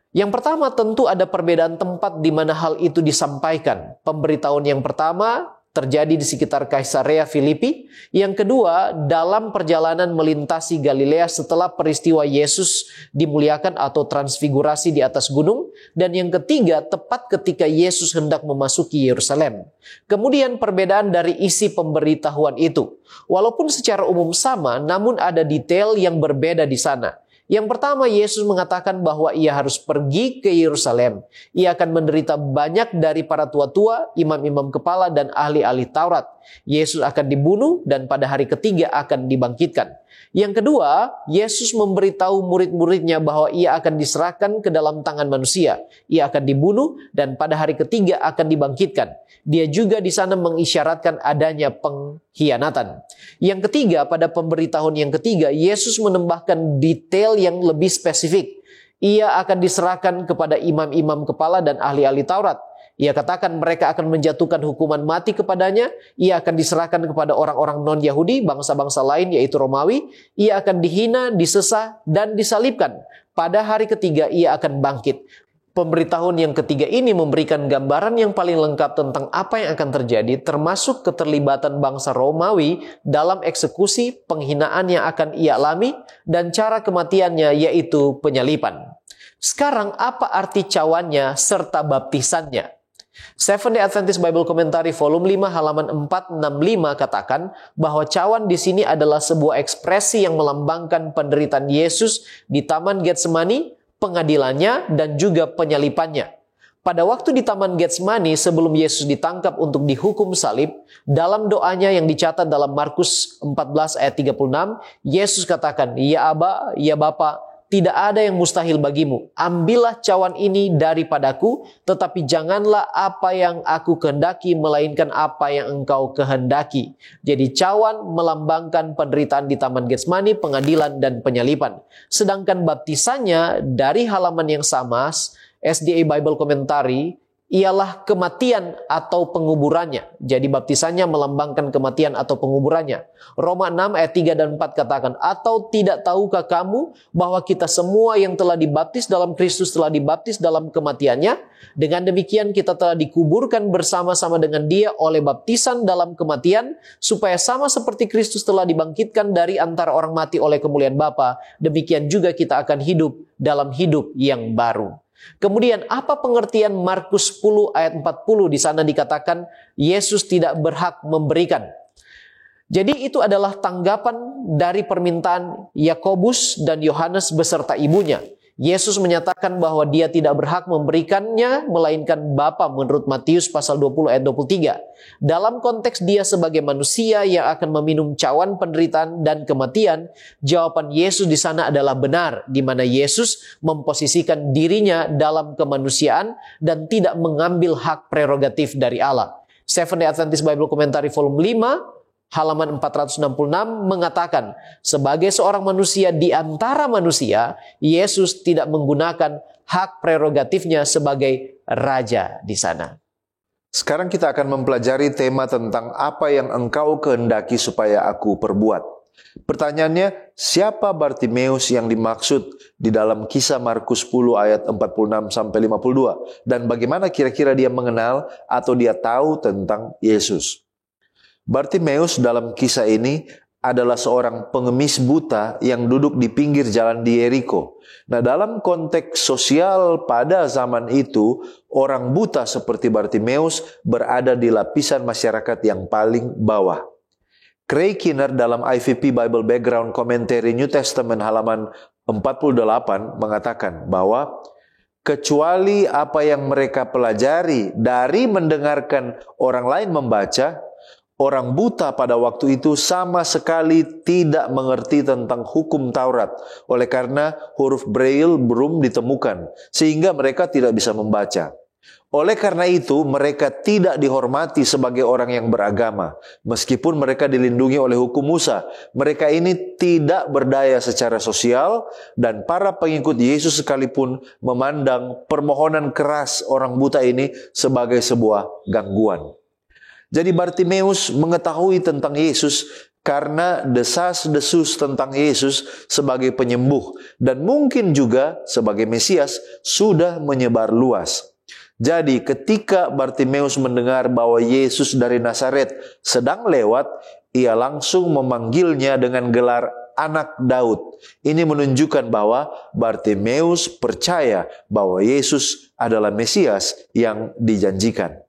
Yang pertama tentu ada perbedaan tempat di mana hal itu disampaikan. Pemberitahuan yang pertama terjadi di sekitar Kaisarea Filipi. Yang kedua, dalam perjalanan melintasi Galilea setelah peristiwa Yesus dimuliakan atau transfigurasi di atas gunung. Dan yang ketiga, tepat ketika Yesus hendak memasuki Yerusalem. Kemudian perbedaan dari isi pemberitahuan itu. Walaupun secara umum sama, namun ada detail yang berbeda di sana. Yang pertama, Yesus mengatakan bahwa ia harus pergi ke Yerusalem. Ia akan menderita banyak dari para tua-tua, imam-imam kepala, dan ahli-ahli Taurat. Yesus akan dibunuh dan pada hari ketiga akan dibangkitkan. Yang kedua, Yesus memberitahu murid-muridnya bahwa ia akan diserahkan ke dalam tangan manusia. Ia akan dibunuh dan pada hari ketiga akan dibangkitkan. Dia juga di sana mengisyaratkan adanya pengkhianatan. Yang ketiga, pada pemberitahuan yang ketiga, Yesus menambahkan detail yang lebih spesifik. Ia akan diserahkan kepada imam-imam kepala dan ahli-ahli Taurat. Ia katakan mereka akan menjatuhkan hukuman mati kepadanya. Ia akan diserahkan kepada orang-orang non-Yahudi, bangsa-bangsa lain yaitu Romawi. Ia akan dihina, disesah, dan disalibkan. Pada hari ketiga ia akan bangkit. Pemberitahuan yang ketiga ini memberikan gambaran yang paling lengkap tentang apa yang akan terjadi, termasuk keterlibatan bangsa Romawi dalam eksekusi, penghinaan yang akan ia alami, dan cara kematiannya yaitu penyaliban. Sekarang apa arti cawannya serta baptisannya? Seventh-day Adventist Bible Commentary volume 5 halaman 465 katakan bahwa cawan di sini adalah sebuah ekspresi yang melambangkan penderitaan Yesus di Taman Getsemani, pengadilannya, dan juga penyalipannya. Pada waktu di Taman Getsemani sebelum Yesus ditangkap untuk dihukum salib, dalam doanya yang dicatat dalam Markus 14 ayat 36, Yesus katakan, "Ya Aba, ya Bapa, tidak ada yang mustahil bagimu. Ambillah cawan ini daripadaku, tetapi janganlah apa yang aku kehendaki, melainkan apa yang engkau kehendaki." Jadi cawan melambangkan penderitaan di Taman Getsemani, pengadilan, dan penyalipan. Sedangkan baptisannya dari halaman yang sama, SDA Bible Commentary, ialah kematian atau penguburannya. Jadi baptisannya melambangkan kematian atau penguburannya. Roma 6 ayat 3 dan 4 katakan, atau tidak tahukah kamu bahwa kita semua yang telah dibaptis dalam Kristus telah dibaptis dalam kematiannya? Dengan demikian kita telah dikuburkan bersama-sama dengan Dia oleh baptisan dalam kematian, supaya sama seperti Kristus telah dibangkitkan dari antara orang mati oleh kemuliaan Bapa, demikian juga kita akan hidup dalam hidup yang baru. Kemudian apa pengertian Markus 10 ayat 40? Di sana dikatakan Yesus tidak berhak memberikan. Jadi itu adalah tanggapan dari permintaan Yakobus dan Yohanes beserta ibunya. Yesus menyatakan bahwa Dia tidak berhak memberikannya, melainkan Bapa menurut Matius pasal 20 ayat 23. Dalam konteks Dia sebagai manusia yang akan meminum cawan penderitaan dan kematian, jawaban Yesus di sana adalah benar, di mana Yesus memposisikan dirinya dalam kemanusiaan dan tidak mengambil hak prerogatif dari Allah. Seventh-day Adventist Bible Commentary volume 5 halaman 466 mengatakan, sebagai seorang manusia di antara manusia, Yesus tidak menggunakan hak prerogatifnya sebagai raja di sana. Sekarang kita akan mempelajari tema tentang apa yang engkau kehendaki supaya aku perbuat. Pertanyaannya, siapa Bartimeus yang dimaksud di dalam kisah Markus 10 ayat 46 sampai 52? Dan bagaimana kira-kira dia mengenal atau dia tahu tentang Yesus? Bartimeus dalam kisah ini adalah seorang pengemis buta yang duduk di pinggir jalan di Yeriko. Nah, dalam konteks sosial pada zaman itu, orang buta seperti Bartimeus berada di lapisan masyarakat yang paling bawah. Craig Kinner dalam IVP Bible Background Commentary New Testament halaman 48 mengatakan bahwa kecuali apa yang mereka pelajari dari mendengarkan orang lain membaca, orang buta pada waktu itu sama sekali tidak mengerti tentang hukum Taurat. Oleh karena huruf Braille belum ditemukan, sehingga mereka tidak bisa membaca. Oleh karena itu, mereka tidak dihormati sebagai orang yang beragama. Meskipun mereka dilindungi oleh hukum Musa, mereka ini tidak berdaya secara sosial, dan para pengikut Yesus sekalipun memandang permohonan keras orang buta ini sebagai sebuah gangguan. Jadi Bartimeus mengetahui tentang Yesus karena desas-desus tentang Yesus sebagai penyembuh dan mungkin juga sebagai Mesias sudah menyebar luas. Jadi ketika Bartimeus mendengar bahwa Yesus dari Nazaret sedang lewat, ia langsung memanggilnya dengan gelar anak Daud. Ini menunjukkan bahwa Bartimeus percaya bahwa Yesus adalah Mesias yang dijanjikan.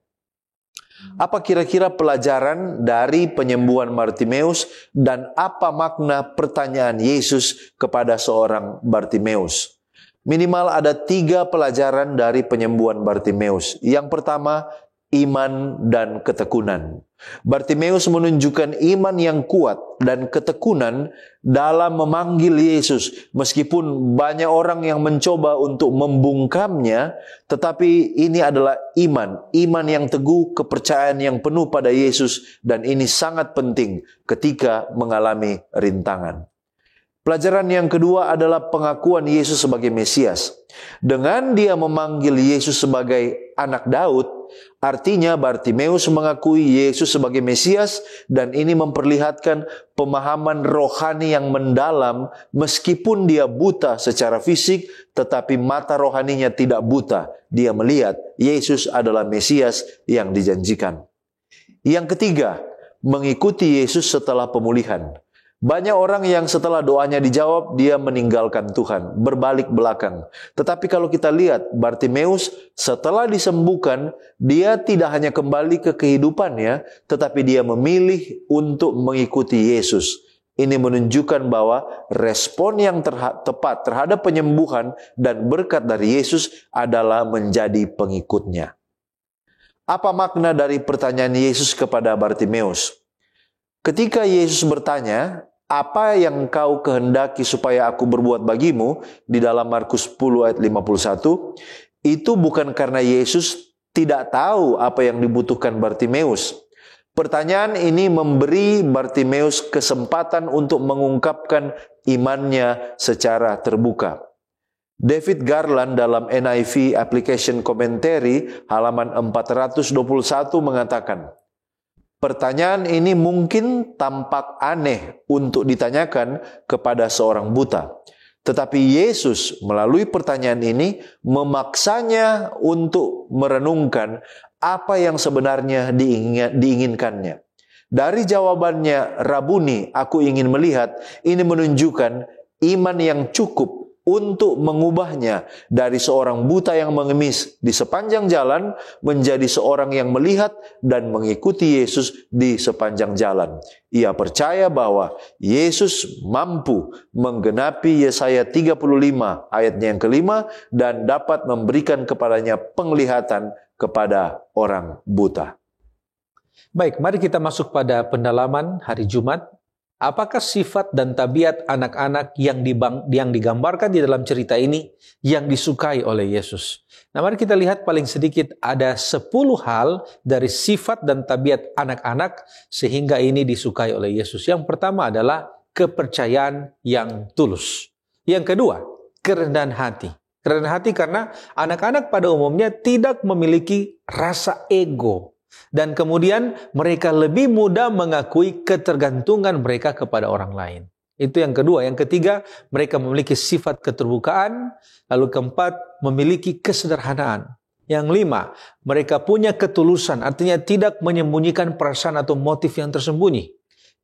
Apa kira-kira pelajaran dari penyembuhan Bartimeus dan apa makna pertanyaan Yesus kepada seorang Bartimeus? Minimal ada 3 pelajaran dari penyembuhan Bartimeus. Yang pertama, iman dan ketekunan. Bartimeus menunjukkan iman yang kuat dan ketekunan dalam memanggil Yesus. Meskipun banyak orang yang mencoba untuk membungkamnya, tetapi ini adalah iman yang teguh, kepercayaan yang penuh pada Yesus, dan ini sangat penting ketika mengalami rintangan. Pelajaran yang kedua adalah pengakuan Yesus sebagai Mesias. Dengan dia memanggil Yesus sebagai anak Daud, artinya Bartimeus mengakui Yesus sebagai Mesias, dan ini memperlihatkan pemahaman rohani yang mendalam. Meskipun dia buta secara fisik, tetapi mata rohaninya tidak buta. Dia melihat Yesus adalah Mesias yang dijanjikan. Yang ketiga, mengikuti Yesus setelah pemulihan. Banyak orang yang setelah doanya dijawab, dia meninggalkan Tuhan, berbalik belakang. Tetapi kalau kita lihat, Bartimeus setelah disembuhkan, dia tidak hanya kembali ke kehidupannya, tetapi dia memilih untuk mengikuti Yesus. Ini menunjukkan bahwa respon yang tepat terhadap penyembuhan dan berkat dari Yesus adalah menjadi pengikutnya. Apa makna dari pertanyaan Yesus kepada Bartimeus? Ketika Yesus bertanya, apa yang kau kehendaki supaya aku berbuat bagimu, di dalam Markus 10 ayat 51, itu bukan karena Yesus tidak tahu apa yang dibutuhkan Bartimeus. Pertanyaan ini memberi Bartimeus kesempatan untuk mengungkapkan imannya secara terbuka. David Garland dalam NIV Application Commentary halaman 421 mengatakan, pertanyaan ini mungkin tampak aneh untuk ditanyakan kepada seorang buta. Tetapi Yesus melalui pertanyaan ini memaksanya untuk merenungkan apa yang sebenarnya diinginkannya. Dari jawabannya, Rabuni, aku ingin melihat, ini menunjukkan iman yang cukup untuk mengubahnya dari seorang buta yang mengemis di sepanjang jalan menjadi seorang yang melihat dan mengikuti Yesus di sepanjang jalan. Ia percaya bahwa Yesus mampu menggenapi Yesaya 35 ayatnya yang kelima dan dapat memberikan kepadanya penglihatan kepada orang buta. Baik, mari kita masuk pada pendalaman hari Jumat. Apakah sifat dan tabiat anak-anak yang digambarkan di dalam cerita ini yang disukai oleh Yesus? Nah, mari kita lihat paling sedikit ada 10 hal dari sifat dan tabiat anak-anak sehingga ini disukai oleh Yesus. Yang pertama adalah kepercayaan yang tulus. Yang kedua, kerendahan hati. Kerendahan hati karena anak-anak pada umumnya tidak memiliki rasa ego. Dan kemudian mereka lebih mudah mengakui ketergantungan mereka kepada orang lain. Itu yang kedua. Yang ketiga, mereka memiliki sifat keterbukaan. Lalu keempat, memiliki kesederhanaan. Yang lima, mereka punya ketulusan. Artinya tidak menyembunyikan perasaan atau motif yang tersembunyi.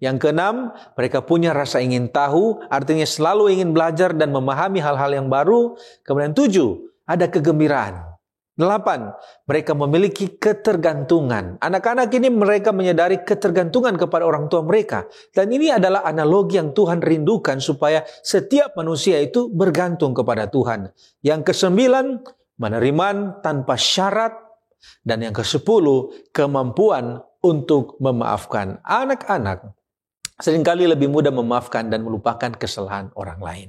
Yang keenam, mereka punya rasa ingin tahu. Artinya selalu ingin belajar dan memahami hal-hal yang baru. Kemudian 7, ada kegembiraan. 8, mereka memiliki ketergantungan. Anak-anak ini mereka menyadari ketergantungan kepada orang tua mereka. Dan ini adalah analogi yang Tuhan rindukan supaya setiap manusia itu bergantung kepada Tuhan. Yang ke-9, penerimaan tanpa syarat. Dan yang ke-10, kemampuan untuk memaafkan. Anak-anak seringkali lebih mudah memaafkan dan melupakan kesalahan orang lain.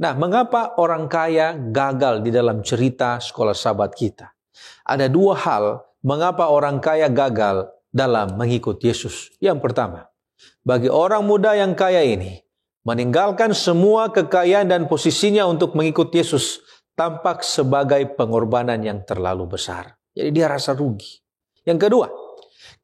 Nah, mengapa orang kaya gagal di dalam cerita sekolah sahabat kita? Ada 2 hal mengapa orang kaya gagal dalam mengikut Yesus. Yang pertama, bagi orang muda yang kaya ini, meninggalkan semua kekayaan dan posisinya untuk mengikut Yesus tampak sebagai pengorbanan yang terlalu besar. Jadi dia rasa rugi. Yang kedua,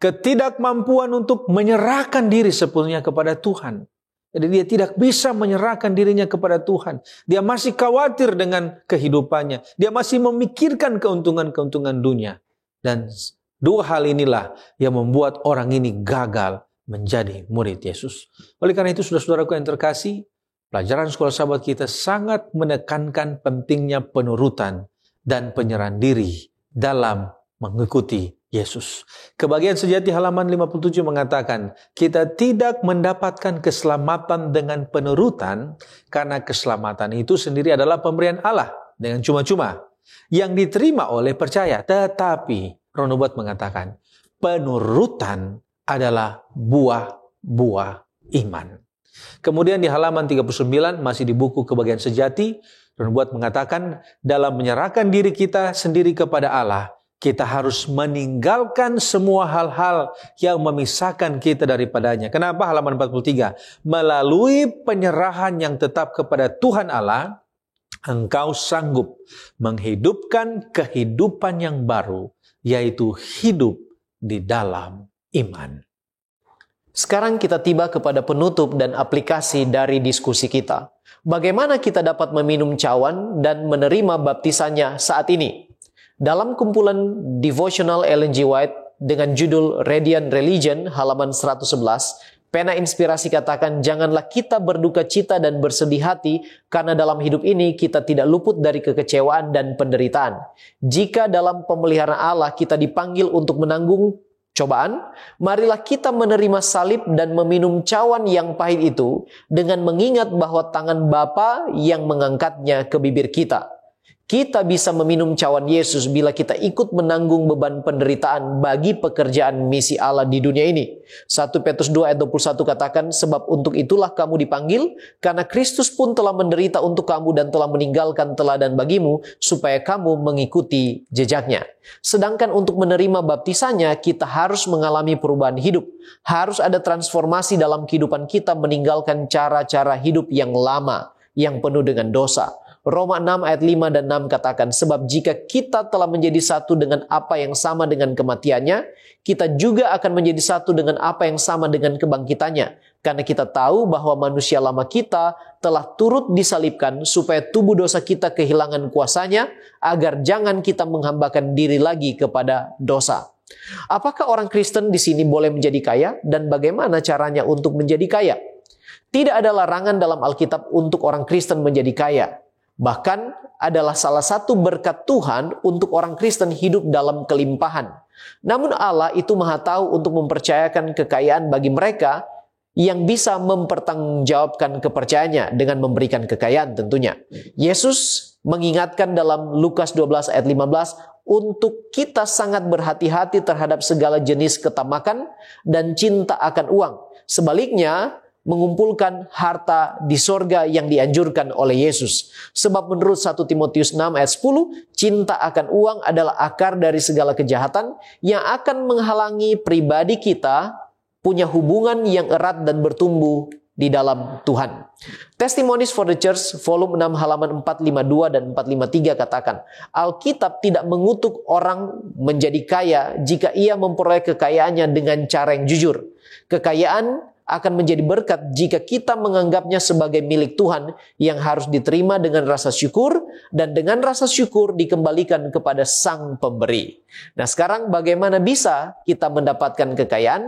ketidakmampuan untuk menyerahkan diri sepenuhnya kepada Tuhan. Jadi dia tidak bisa menyerahkan dirinya kepada Tuhan. Dia masih khawatir dengan kehidupannya. Dia masih memikirkan keuntungan-keuntungan dunia. Dan 2 hal inilah yang membuat orang ini gagal menjadi murid Yesus. Oleh karena itu, saudara-saudaraku yang terkasih, pelajaran sekolah sahabat kita sangat menekankan pentingnya penurutan dan penyerahan diri dalam mengikuti Yesus. Kebagian sejati halaman 57 mengatakan, kita tidak mendapatkan keselamatan dengan penurutan, karena keselamatan itu sendiri adalah pemberian Allah dengan cuma-cuma yang diterima oleh percaya. Tetapi Ronobot mengatakan, penurutan adalah buah-buah iman. Kemudian di halaman 39 masih di buku Kebagian Sejati, Ronobot mengatakan, dalam menyerahkan diri kita sendiri kepada Allah, kita harus meninggalkan semua hal-hal yang memisahkan kita daripadanya. Kenapa? Halaman 43. Melalui penyerahan yang tetap kepada Tuhan Allah, engkau sanggup menghidupkan kehidupan yang baru, yaitu hidup di dalam iman. Sekarang kita tiba kepada penutup dan aplikasi dari diskusi kita. Bagaimana kita dapat meminum cawan dan menerima baptisannya saat ini? Dalam kumpulan devotional Ellen G. White dengan judul Radiant Religion halaman 111, pena inspirasi katakan, janganlah kita berduka cita dan bersedih hati karena dalam hidup ini kita tidak luput dari kekecewaan dan penderitaan. Jika dalam pemeliharaan Allah kita dipanggil untuk menanggung cobaan, marilah kita menerima salib dan meminum cawan yang pahit itu dengan mengingat bahwa tangan Bapa yang mengangkatnya ke bibir kita. Kita bisa meminum cawan Yesus bila kita ikut menanggung beban penderitaan bagi pekerjaan misi Allah di dunia ini. 1 Petrus 2 ayat 21 katakan, sebab untuk itulah kamu dipanggil, karena Kristus pun telah menderita untuk kamu dan telah meninggalkan teladan bagimu, supaya kamu mengikuti jejaknya. Sedangkan untuk menerima baptisannya, kita harus mengalami perubahan hidup. Harus ada transformasi dalam kehidupan kita, meninggalkan cara-cara hidup yang lama, yang penuh dengan dosa. Roma 6 ayat 5 dan 6 katakan, sebab jika kita telah menjadi satu dengan apa yang sama dengan kematiannya, kita juga akan menjadi satu dengan apa yang sama dengan kebangkitannya. Karena kita tahu bahwa manusia lama kita telah turut disalibkan supaya tubuh dosa kita kehilangan kuasanya, agar jangan kita menghambakan diri lagi kepada dosa. Apakah orang Kristen di sini boleh menjadi kaya? Dan bagaimana caranya untuk menjadi kaya? Tidak ada larangan dalam Alkitab untuk orang Kristen menjadi kaya. Bahkan adalah salah satu berkat Tuhan untuk orang Kristen hidup dalam kelimpahan. Namun Allah itu Maha Tahu untuk mempercayakan kekayaan bagi mereka yang bisa mempertanggungjawabkan kepercayaannya dengan memberikan kekayaan tentunya. Yesus mengingatkan dalam Lukas 12 ayat 15 untuk kita sangat berhati-hati terhadap segala jenis ketamakan dan cinta akan uang. Sebaliknya, mengumpulkan harta di sorga yang dianjurkan oleh Yesus. Sebab menurut 1 Timotius 6 ayat 10, cinta akan uang adalah akar dari segala kejahatan yang akan menghalangi pribadi kita punya hubungan yang erat dan bertumbuh di dalam Tuhan. Testimonies for the Church, volume 6 halaman 452 dan 453 katakan, Alkitab tidak mengutuk orang menjadi kaya jika ia memperoleh kekayaannya dengan cara yang jujur. Kekayaan akan menjadi berkat jika kita menganggapnya sebagai milik Tuhan yang harus diterima dengan rasa syukur, dan dengan rasa syukur dikembalikan kepada Sang Pemberi. Nah, sekarang bagaimana bisa kita mendapatkan kekayaan?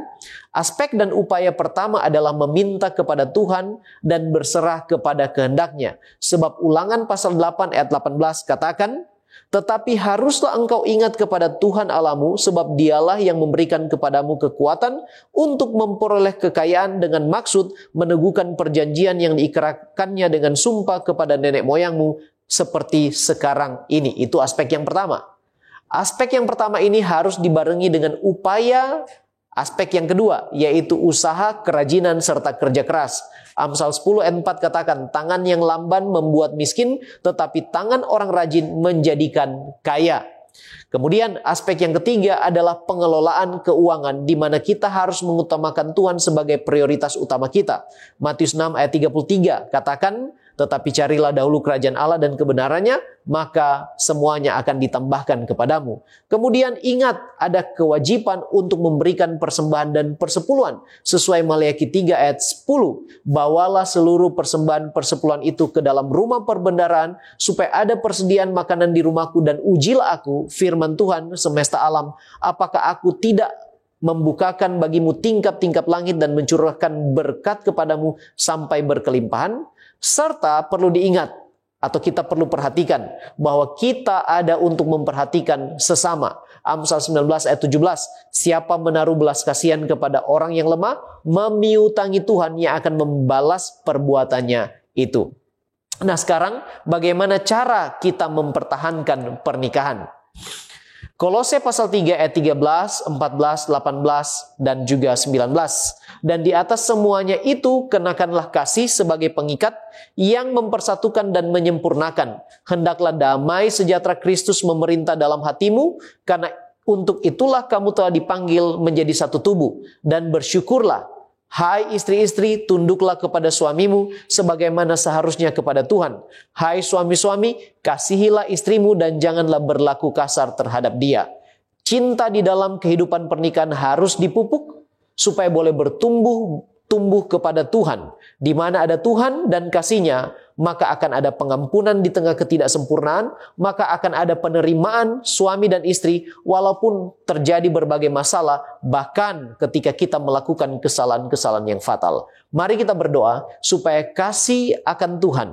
Aspek dan upaya pertama adalah meminta kepada Tuhan dan berserah kepada kehendak-Nya. Sebab Ulangan pasal 8 ayat 18 katakan, tetapi haruslah engkau ingat kepada Tuhan Allahmu, sebab Dialah yang memberikan kepadamu kekuatan untuk memperoleh kekayaan dengan maksud meneguhkan perjanjian yang diikrarkannya dengan sumpah kepada nenek moyangmu seperti sekarang ini. Itu aspek yang pertama. Aspek yang pertama ini harus dibarengi dengan upaya. Aspek yang kedua yaitu usaha, kerajinan, serta kerja keras. Amsal 10 ayat 4 katakan, tangan yang lamban membuat miskin, tetapi tangan orang rajin menjadikan kaya. Kemudian aspek yang ketiga adalah pengelolaan keuangan, di mana kita harus mengutamakan Tuhan sebagai prioritas utama kita. Matius 6 ayat 33 katakan, tetapi carilah dahulu kerajaan Allah dan kebenarannya, maka semuanya akan ditambahkan kepadamu. Kemudian ingat, ada kewajiban untuk memberikan persembahan dan persepuluhan. Sesuai Maleakhi 3 ayat 10, bawalah seluruh persembahan persepuluhan itu ke dalam rumah perbendaharaan, supaya ada persediaan makanan di rumahku, dan ujilah aku, firman Tuhan semesta alam, apakah aku tidak membukakan bagimu tingkap-tingkap langit dan mencurahkan berkat kepadamu sampai berkelimpahan. Serta perlu diingat, atau kita perlu perhatikan, bahwa kita ada untuk memperhatikan sesama. Amsal 19 ayat 17, siapa menaruh belas kasihan kepada orang yang lemah, memiutangi Tuhan yang akan membalas perbuatannya itu. Nah, sekarang bagaimana cara kita mempertahankan pernikahan? Kolose pasal 3 ayat 13, 14, 18, dan juga 19. Dan di atas semuanya itu kenakanlah kasih sebagai pengikat yang mempersatukan dan menyempurnakan. Hendaklah damai sejahtera Kristus memerintah dalam hatimu, karena untuk itulah kamu telah dipanggil menjadi satu tubuh. Dan bersyukurlah. Hai istri-istri, tunduklah kepada suamimu sebagaimana seharusnya kepada Tuhan. Hai suami-suami, kasihilah istrimu dan janganlah berlaku kasar terhadap dia. Cinta di dalam kehidupan pernikahan harus dipupuk supaya boleh bertumbuh kepada Tuhan. Di mana ada Tuhan dan kasih-Nya, maka akan ada pengampunan di tengah ketidaksempurnaan, maka akan ada penerimaan suami dan istri walaupun terjadi berbagai masalah, bahkan ketika kita melakukan kesalahan-kesalahan yang fatal. Mari kita berdoa supaya kasih akan Tuhan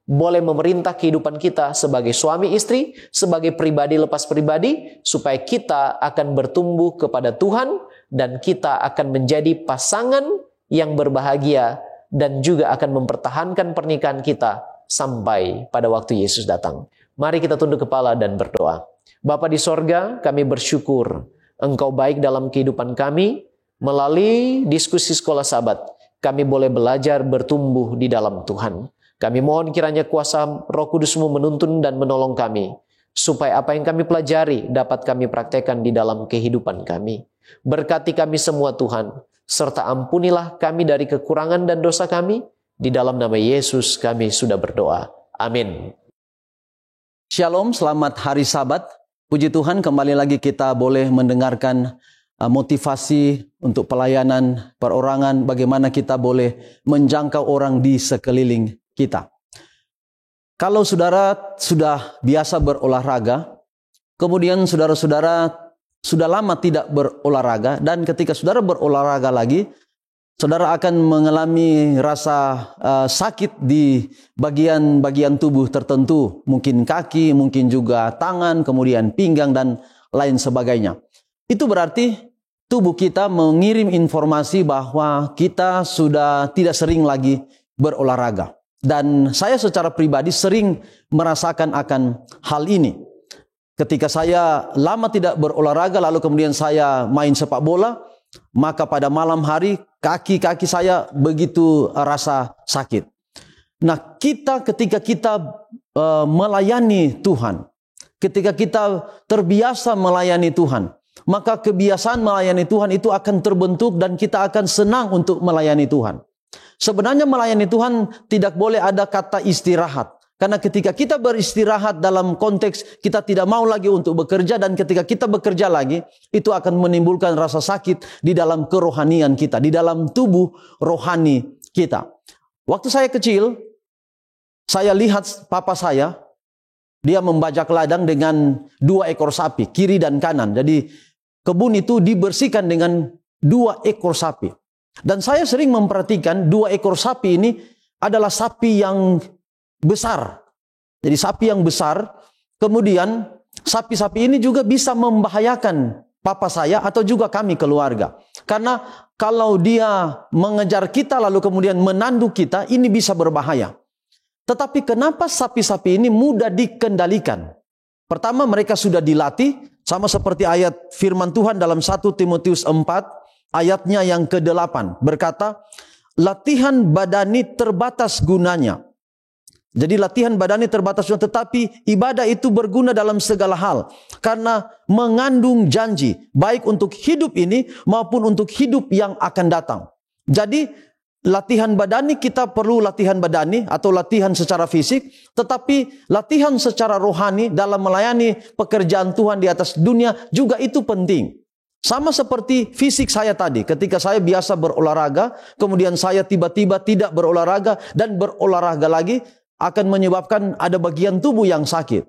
boleh memerintah kehidupan kita sebagai suami istri, sebagai pribadi lepas pribadi, supaya kita akan bertumbuh kepada Tuhan dan kita akan menjadi pasangan yang berbahagia dan juga akan mempertahankan pernikahan kita sampai pada waktu Yesus datang. Mari kita tunduk kepala dan berdoa. Bapa di sorga, kami bersyukur Engkau baik dalam kehidupan kami. Melalui diskusi sekolah Sabat, kami boleh belajar bertumbuh di dalam Tuhan. Kami mohon kiranya kuasa Roh Kudus-Mu menuntun dan menolong kami, supaya apa yang kami pelajari dapat kami praktekkan di dalam kehidupan kami. Berkati kami semua Tuhan, serta ampunilah kami dari kekurangan dan dosa kami. Di dalam nama Yesus kami sudah berdoa. Amin. Shalom, selamat hari Sabat. Puji Tuhan, kembali lagi kita boleh mendengarkan motivasi untuk pelayanan perorangan, bagaimana kita boleh menjangkau orang di sekeliling kita. Kalau saudara sudah biasa berolahraga, kemudian saudara-saudara sudah lama tidak berolahraga, dan ketika saudara berolahraga lagi, saudara akan mengalami rasa sakit di bagian-bagian tubuh tertentu. Mungkin kaki, mungkin juga tangan, kemudian pinggang, dan lain sebagainya. Itu berarti tubuh kita mengirim informasi bahwa kita sudah tidak sering lagi berolahraga. Dan saya secara pribadi sering merasakan akan hal ini. Ketika saya lama tidak berolahraga, lalu kemudian saya main sepak bola, maka pada malam hari kaki-kaki saya begitu rasa sakit. Nah, ketika kita melayani Tuhan, ketika kita terbiasa melayani Tuhan, maka kebiasaan melayani Tuhan itu akan terbentuk dan kita akan senang untuk melayani Tuhan. Sebenarnya melayani Tuhan tidak boleh ada kata istirahat. Karena ketika kita beristirahat dalam konteks kita tidak mau lagi untuk bekerja, dan ketika kita bekerja lagi, itu akan menimbulkan rasa sakit di dalam kerohanian kita, di dalam tubuh rohani kita. Waktu saya kecil, saya lihat papa saya, dia membajak ladang dengan 2 ekor sapi, kiri dan kanan. Jadi kebun itu dibersihkan dengan 2 ekor sapi. Dan saya sering memperhatikan 2 ekor sapi ini adalah sapi yang besar. Jadi sapi yang besar, kemudian sapi-sapi ini juga bisa membahayakan papa saya atau juga kami keluarga. Karena kalau dia mengejar kita lalu kemudian menanduk kita, ini bisa berbahaya. Tetapi kenapa sapi-sapi ini mudah dikendalikan? Pertama, mereka sudah dilatih, sama seperti ayat firman Tuhan dalam 1 Timotius 4 ayatnya yang ke-8 berkata, latihan badani terbatas gunanya. Jadi latihan badani terbatas, tetapi ibadah itu berguna dalam segala hal. Karena mengandung janji, baik untuk hidup ini maupun untuk hidup yang akan datang. Jadi latihan badani, kita perlu latihan badani atau latihan secara fisik. Tetapi latihan secara rohani dalam melayani pekerjaan Tuhan di atas dunia juga itu penting. Sama seperti fisik saya tadi, ketika saya biasa berolahraga, kemudian saya tiba-tiba tidak berolahraga dan berolahraga lagi, akan menyebabkan ada bagian tubuh yang sakit.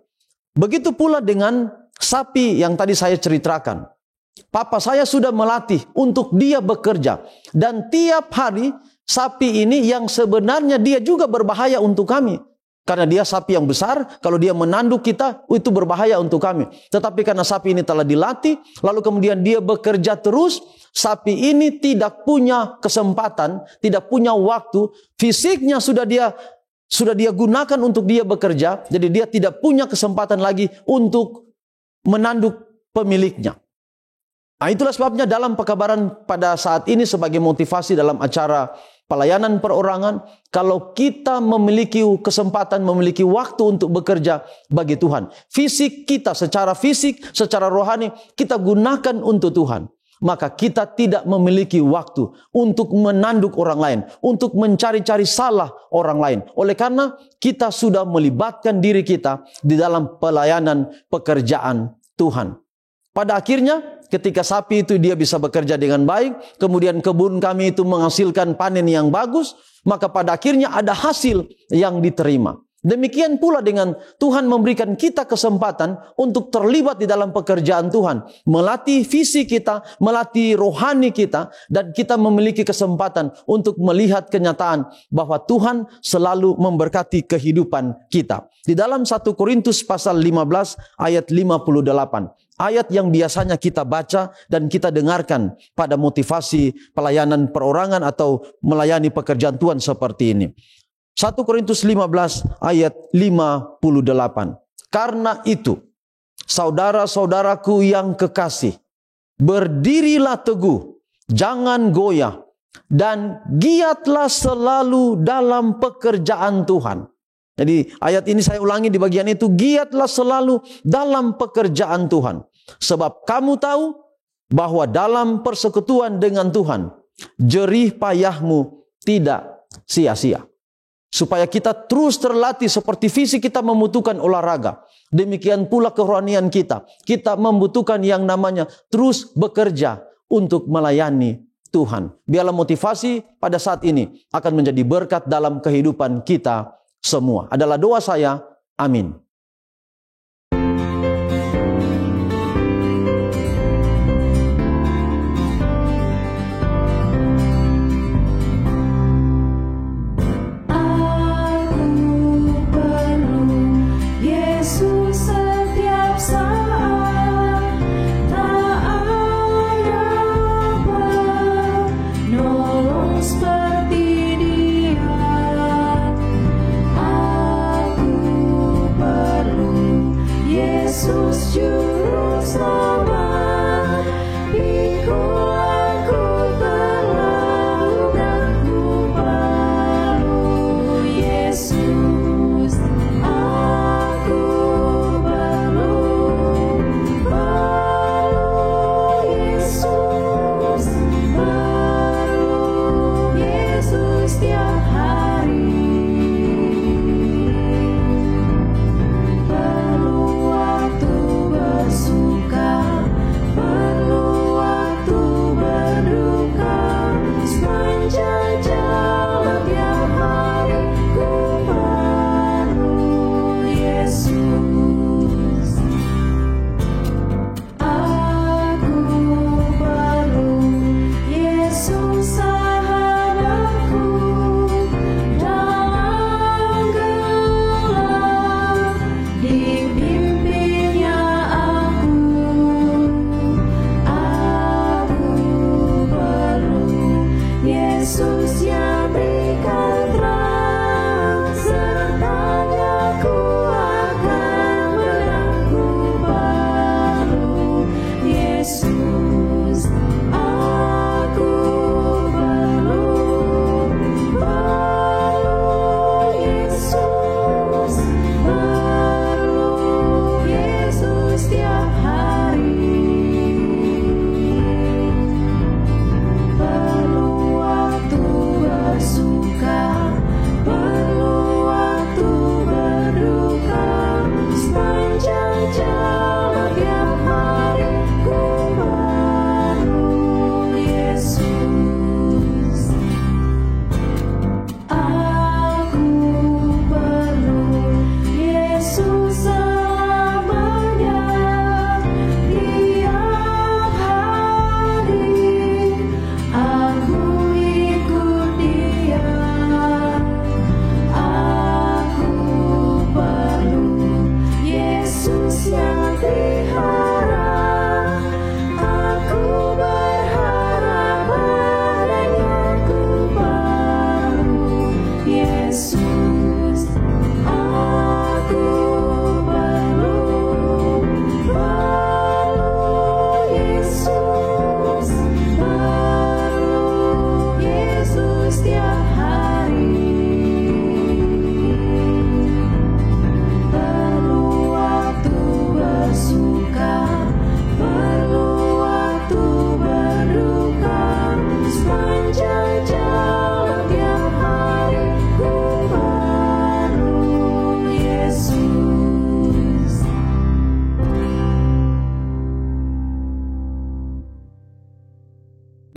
Begitu pula dengan sapi yang tadi saya ceritakan. Papa saya sudah melatih untuk dia bekerja. Dan tiap hari sapi ini yang sebenarnya dia juga berbahaya untuk kami. Karena dia sapi yang besar, kalau dia menanduk kita, itu berbahaya untuk kami. Tetapi karena sapi ini telah dilatih, lalu kemudian dia bekerja terus, sapi ini tidak punya kesempatan, tidak punya waktu, fisiknya sudah dia gunakan untuk dia bekerja, jadi dia tidak punya kesempatan lagi untuk menanduk pemiliknya. Nah, itulah sebabnya dalam pekabaran pada saat ini sebagai motivasi dalam acara pelayanan perorangan, kalau kita memiliki kesempatan, memiliki waktu untuk bekerja bagi Tuhan, fisik kita secara fisik, secara rohani, kita gunakan untuk Tuhan. Maka kita tidak memiliki waktu untuk menanduk orang lain, untuk mencari-cari salah orang lain. Oleh karena kita sudah melibatkan diri kita di dalam pelayanan pekerjaan Tuhan. Pada akhirnya ketika sapi itu dia bisa bekerja dengan baik, kemudian kebun kami itu menghasilkan panen yang bagus, maka pada akhirnya ada hasil yang diterima. Demikian pula dengan Tuhan memberikan kita kesempatan untuk terlibat di dalam pekerjaan Tuhan. Melatih fisik kita, melatih rohani kita, dan kita memiliki kesempatan untuk melihat kenyataan bahwa Tuhan selalu memberkati kehidupan kita. Di dalam 1 Korintus pasal 15 ayat 58. Ayat yang biasanya kita baca dan kita dengarkan pada motivasi pelayanan perorangan atau melayani pekerjaan Tuhan seperti ini. 1 Korintus 15 ayat 58. Karena itu, saudara-saudaraku yang kekasih, berdirilah teguh, jangan goyah, dan giatlah selalu dalam pekerjaan Tuhan. Jadi ayat ini saya ulangi di bagian itu, giatlah selalu dalam pekerjaan Tuhan. Sebab kamu tahu bahwa dalam persekutuan dengan Tuhan, jerih payahmu tidak sia-sia. supaya kita terus terlatih seperti fisik kita membutuhkan olahraga. Demikian pula kerohanian kita. Kita membutuhkan yang namanya terus bekerja untuk melayani Tuhan. Biarlah motivasi pada saat ini akan menjadi berkat dalam kehidupan kita semua. Adalah doa saya. Amin.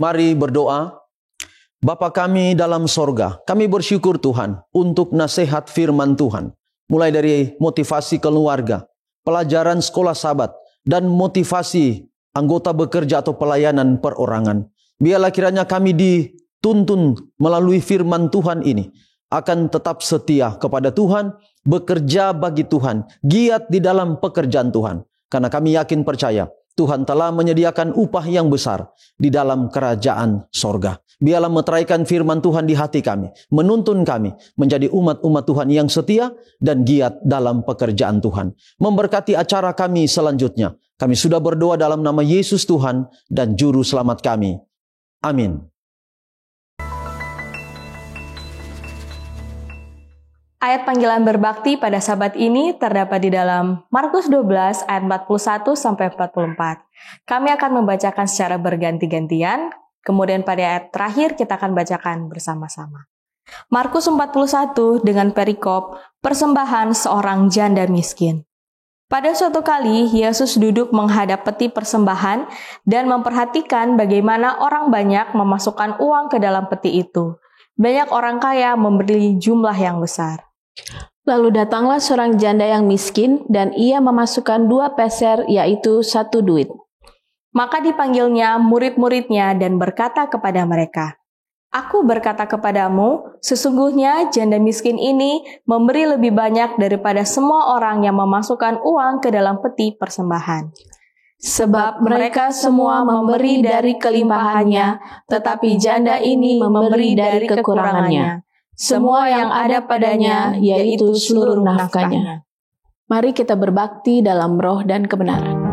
Mari berdoa. Bapa kami dalam sorga, kami bersyukur Tuhan untuk nasihat firman Tuhan. Mulai dari motivasi keluarga, pelajaran sekolah sahabat, dan motivasi anggota bekerja atau pelayanan perorangan. Biarlah kiranya kami dituntun melalui firman Tuhan ini akan tetap setia kepada Tuhan, bekerja bagi Tuhan, giat di dalam pekerjaan Tuhan. Karena kami yakin percaya, Tuhan telah menyediakan upah yang besar di dalam kerajaan sorga. Biarlah meteraikan firman Tuhan di hati kami, menuntun kami menjadi umat-umat Tuhan yang setia dan giat dalam pekerjaan Tuhan. Memberkati acara kami selanjutnya. Kami sudah berdoa dalam nama Yesus Tuhan dan Juru Selamat kami. Amin. Ayat panggilan berbakti pada Sabat ini terdapat di dalam Markus 12 ayat 41 sampai 44. Kami akan membacakan secara berganti-gantian, kemudian pada ayat terakhir kita akan bacakan bersama-sama. Markus 41 dengan perikop persembahan seorang janda miskin. Pada suatu kali, Yesus duduk menghadap peti persembahan dan memperhatikan bagaimana orang banyak memasukkan uang ke dalam peti itu. Banyak orang kaya memberi jumlah yang besar. Lalu datanglah seorang janda yang miskin dan ia memasukkan 2 peser, yaitu 1 duit. Maka dipanggilnya murid-muridnya dan berkata kepada mereka, "Aku berkata kepadamu, sesungguhnya janda miskin ini memberi lebih banyak daripada semua orang yang memasukkan uang ke dalam peti persembahan. Sebab mereka semua memberi dari kelimpahannya, tetapi janda ini memberi dari kekurangannya. Semua yang ada padanya, yaitu seluruh nafkahnya." Mari kita berbakti dalam roh dan kebenaran.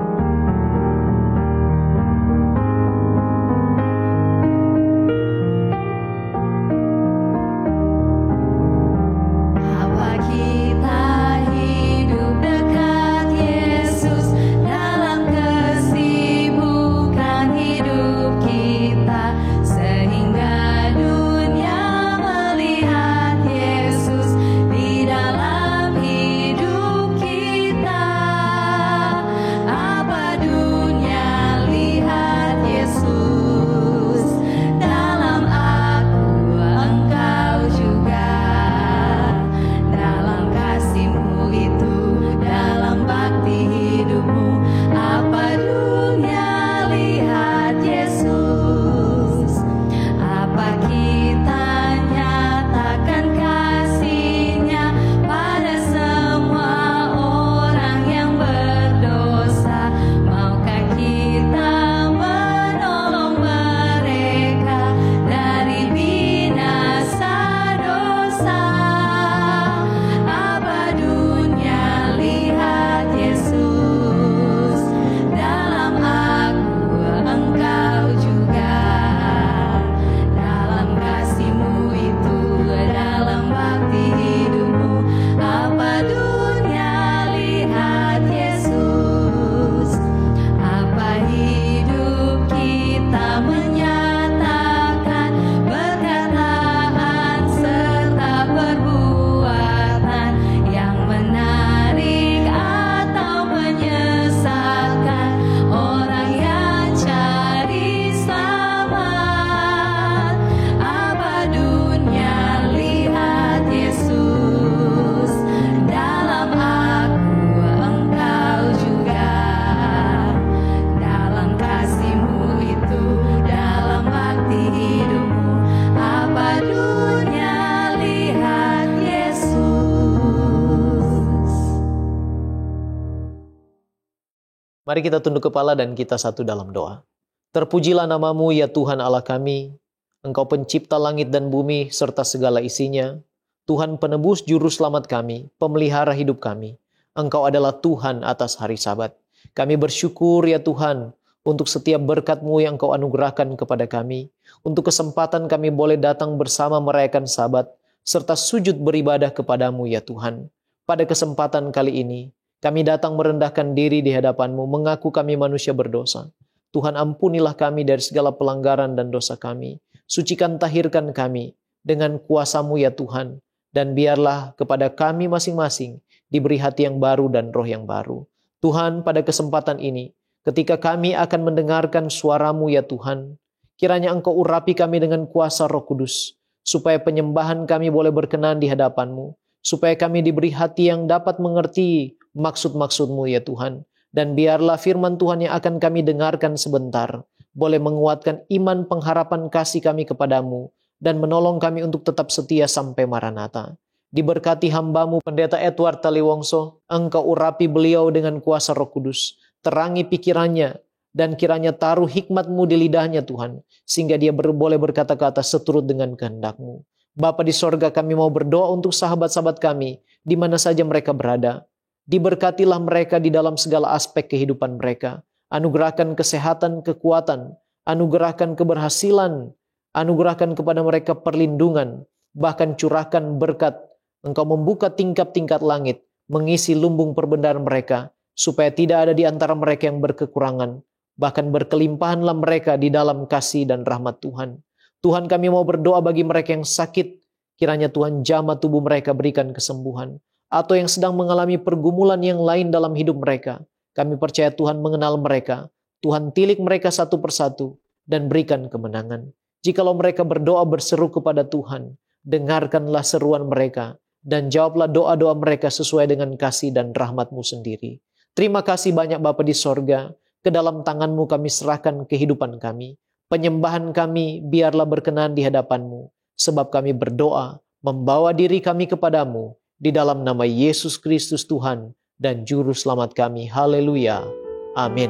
Mari kita tunduk kepala dan kita satu dalam doa. Terpujilah namamu ya Tuhan Allah kami, Engkau pencipta langit dan bumi serta segala isinya, Tuhan penebus juru selamat kami, pemelihara hidup kami. Engkau adalah Tuhan atas hari Sabat. Kami bersyukur ya Tuhan untuk setiap berkat-Mu yang Engkau anugerahkan kepada kami, untuk kesempatan kami boleh datang bersama merayakan Sabat, serta sujud beribadah kepadamu ya Tuhan. Pada kesempatan kali ini, kami datang merendahkan diri di hadapan-Mu, mengaku kami manusia berdosa. Tuhan ampunilah kami dari segala pelanggaran dan dosa kami. Sucikan tahirkan kami dengan kuasa-Mu ya Tuhan. Dan biarlah kepada kami masing-masing diberi hati yang baru dan roh yang baru. Tuhan, pada kesempatan ini, ketika kami akan mendengarkan suara-Mu ya Tuhan, kiranya Engkau urapi kami dengan kuasa Roh Kudus, supaya penyembahan kami boleh berkenan di hadapan-Mu, supaya kami diberi hati yang dapat mengerti maksud-maksud-Mu ya Tuhan. Dan biarlah firman Tuhan yang akan kami dengarkan sebentar boleh menguatkan iman pengharapan kasih kami kepadamu dan menolong kami untuk tetap setia sampai Maranatha. Diberkati hamba-Mu Pendeta Edward Taliwongso, Engkau urapi beliau dengan kuasa Roh Kudus, terangi pikirannya, dan kiranya taruh hikmat-Mu di lidahnya Tuhan, sehingga dia boleh berkata-kata seturut dengan kehendak-Mu. Bapa di sorga, kami mau berdoa untuk sahabat-sahabat kami, di mana saja mereka berada. Diberkatilah mereka di dalam segala aspek kehidupan mereka. Anugerahkan kesehatan, kekuatan, anugerahkan keberhasilan, anugerahkan kepada mereka perlindungan, bahkan curahkan berkat. Engkau membuka tingkap-tingkap langit, mengisi lumbung perbendaharaan mereka, supaya tidak ada di antara mereka yang berkekurangan, bahkan berkelimpahanlah mereka di dalam kasih dan rahmat Tuhan. Tuhan, kami mau berdoa bagi mereka yang sakit, kiranya Tuhan jamah tubuh mereka berikan kesembuhan. Atau yang sedang mengalami pergumulan yang lain dalam hidup mereka, kami percaya Tuhan mengenal mereka. Tuhan tilik mereka satu persatu dan berikan kemenangan. Jikalau mereka berdoa berseru kepada Tuhan, dengarkanlah seruan mereka dan jawablah doa-doa mereka sesuai dengan kasih dan rahmat-Mu sendiri. Terima kasih banyak Bapa di sorga, ke dalam tangan-Mu kami serahkan kehidupan kami. Penyembahan kami biarlah berkenan di hadapan-Mu, sebab kami berdoa, membawa diri kami kepadamu, di dalam nama Yesus Kristus Tuhan dan Juru Selamat kami. Haleluya. Amin.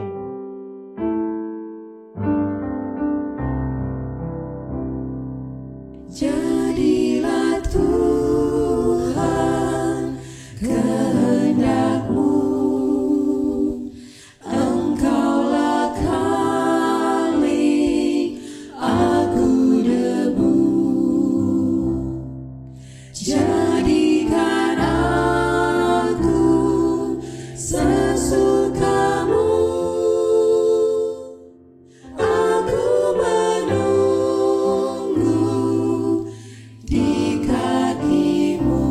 Jadilah Tuhan kehendak-Mu, Engkaulah Khalik, aku debu. Jadikan aku sesuka-Mu, aku menunggu di kaki-Mu.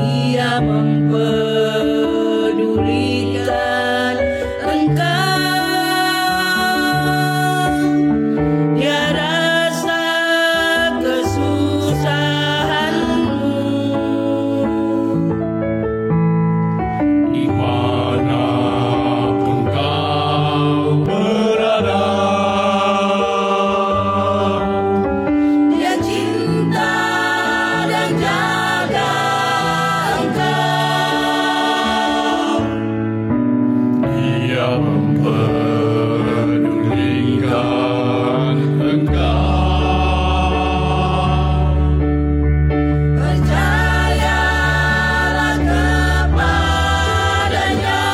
Dia mempedulikan engkau, Dia rasa kesusahanmu, dimanapun kau berada. Dia cinta dan jaga engkau. Dia mempedulikan engkau. Percayalah kepadanya,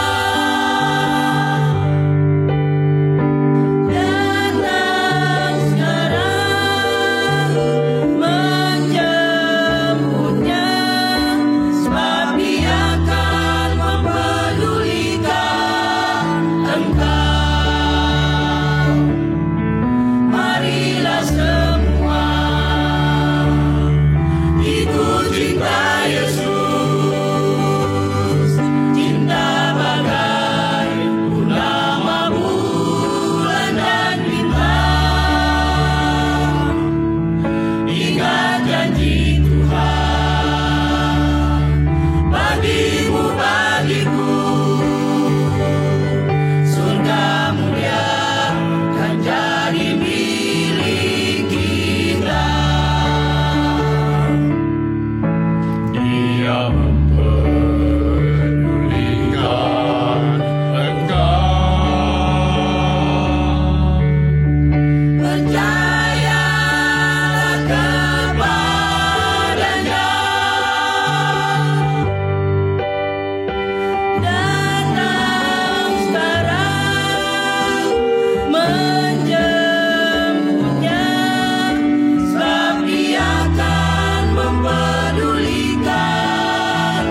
datang sekarang menjemputnya, sebab Dia akan mempedulikan engkau. Marilah semua ikut cinta Yesus, cinta bagai purnama bulan dan bintang. Ingat janji Tuhan bagimu, bagiku, surga mulia kan jadi milik kita. Dia mempedulikan engkau. Percayalah kepadanya, datang sekarang menjemputnya, sebab Dia akan mempedulikan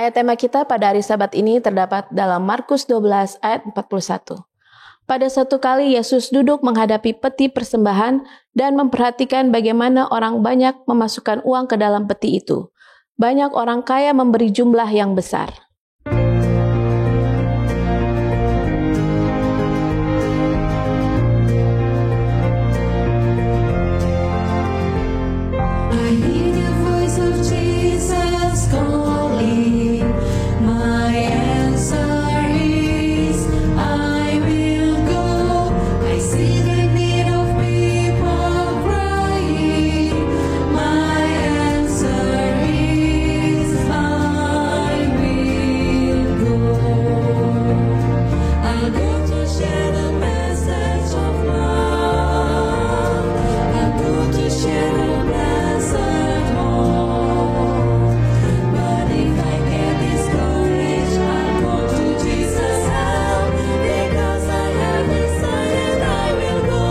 Ayat tema kita pada hari Sabat ini terdapat dalam Markus 12 ayat 41. Pada suatu kali Yesus duduk menghadapi peti persembahan dan memperhatikan bagaimana orang banyak memasukkan uang ke dalam peti itu. Banyak orang kaya memberi jumlah yang besar. I hear the voice of Jesus calling. My answer is, I will go. I see the need of people crying. My answer is, I will go. I'll go to share the message of love. I'll go to share the blessed hope. But if I get discouraged, I'll go to Jesus' help, because I have decided I will go.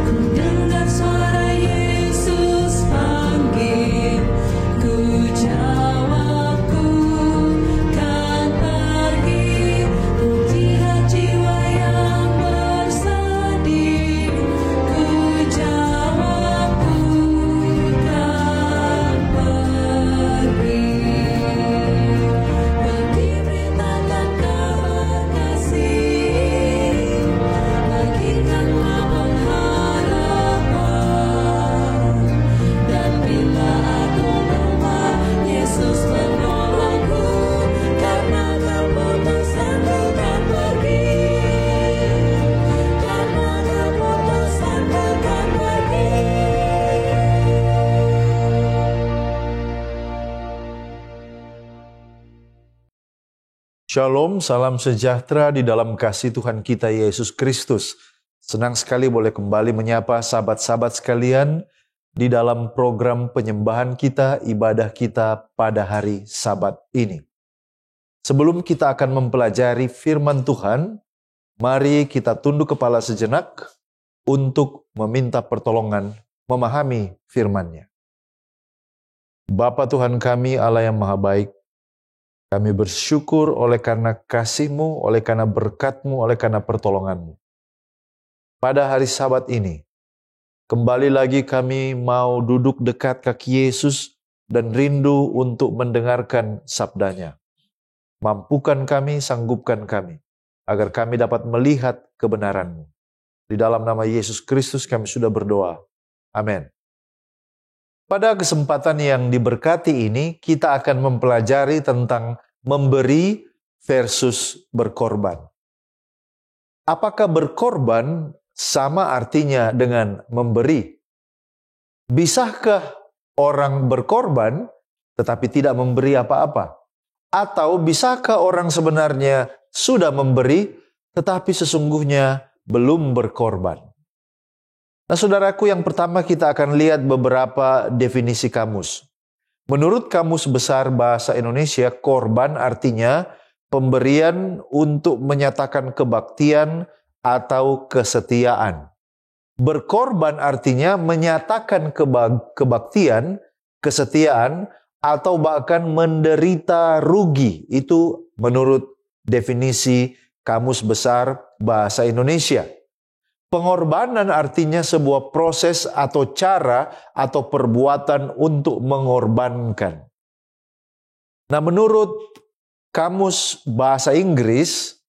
Ku dengar suara Yesus panggil, ku jawab ku kan pergi. Lihat jiwa yang bersedih, ku jawab ku kan pergi. Pergi beritakan kabar kasih, bagikanlah pengharapan. Dan bila aku lemah, Yesus menolongku, karena keputusanku kan pergi. Karena keputusanku kan pergi. Shalom, salam sejahtera di dalam kasih Tuhan kita Yesus Kristus. Senang sekali boleh kembali menyapa sahabat-sahabat sekalian di dalam program penyembahan kita, ibadah kita pada hari Sabat ini. Sebelum kita akan mempelajari firman Tuhan, mari kita tunduk kepala sejenak untuk meminta pertolongan memahami firman-Nya. Bapa Tuhan kami, Allah yang maha baik, kami bersyukur oleh karena kasih-Mu, oleh karena berkat-Mu, oleh karena pertolongan-Mu. Pada hari Sabat ini, kembali lagi kami mau duduk dekat kaki Yesus dan rindu untuk mendengarkan sabda-Nya. Mampukan kami, sanggupkan kami, agar kami dapat melihat kebenaran-Mu. Di dalam nama Yesus Kristus kami sudah berdoa. Amin. Pada kesempatan yang diberkati ini, kita akan mempelajari tentang memberi versus berkorban. Apakah berkorban sama artinya dengan memberi? Bisakah orang berkorban tetapi tidak memberi apa-apa? Atau bisakah orang sebenarnya sudah memberi tetapi sesungguhnya belum berkorban? Nah, saudaraku, yang pertama kita akan lihat beberapa definisi kamus. Menurut Kamus Besar Bahasa Indonesia, korban artinya pemberian untuk menyatakan kebaktian atau kesetiaan. Berkorban artinya menyatakan kebaktian, kesetiaan, atau bahkan menderita rugi. Itu menurut definisi Kamus Besar Bahasa Indonesia. Pengorbanan artinya sebuah proses atau cara atau perbuatan untuk mengorbankan. Nah, menurut Kamus Bahasa Inggris,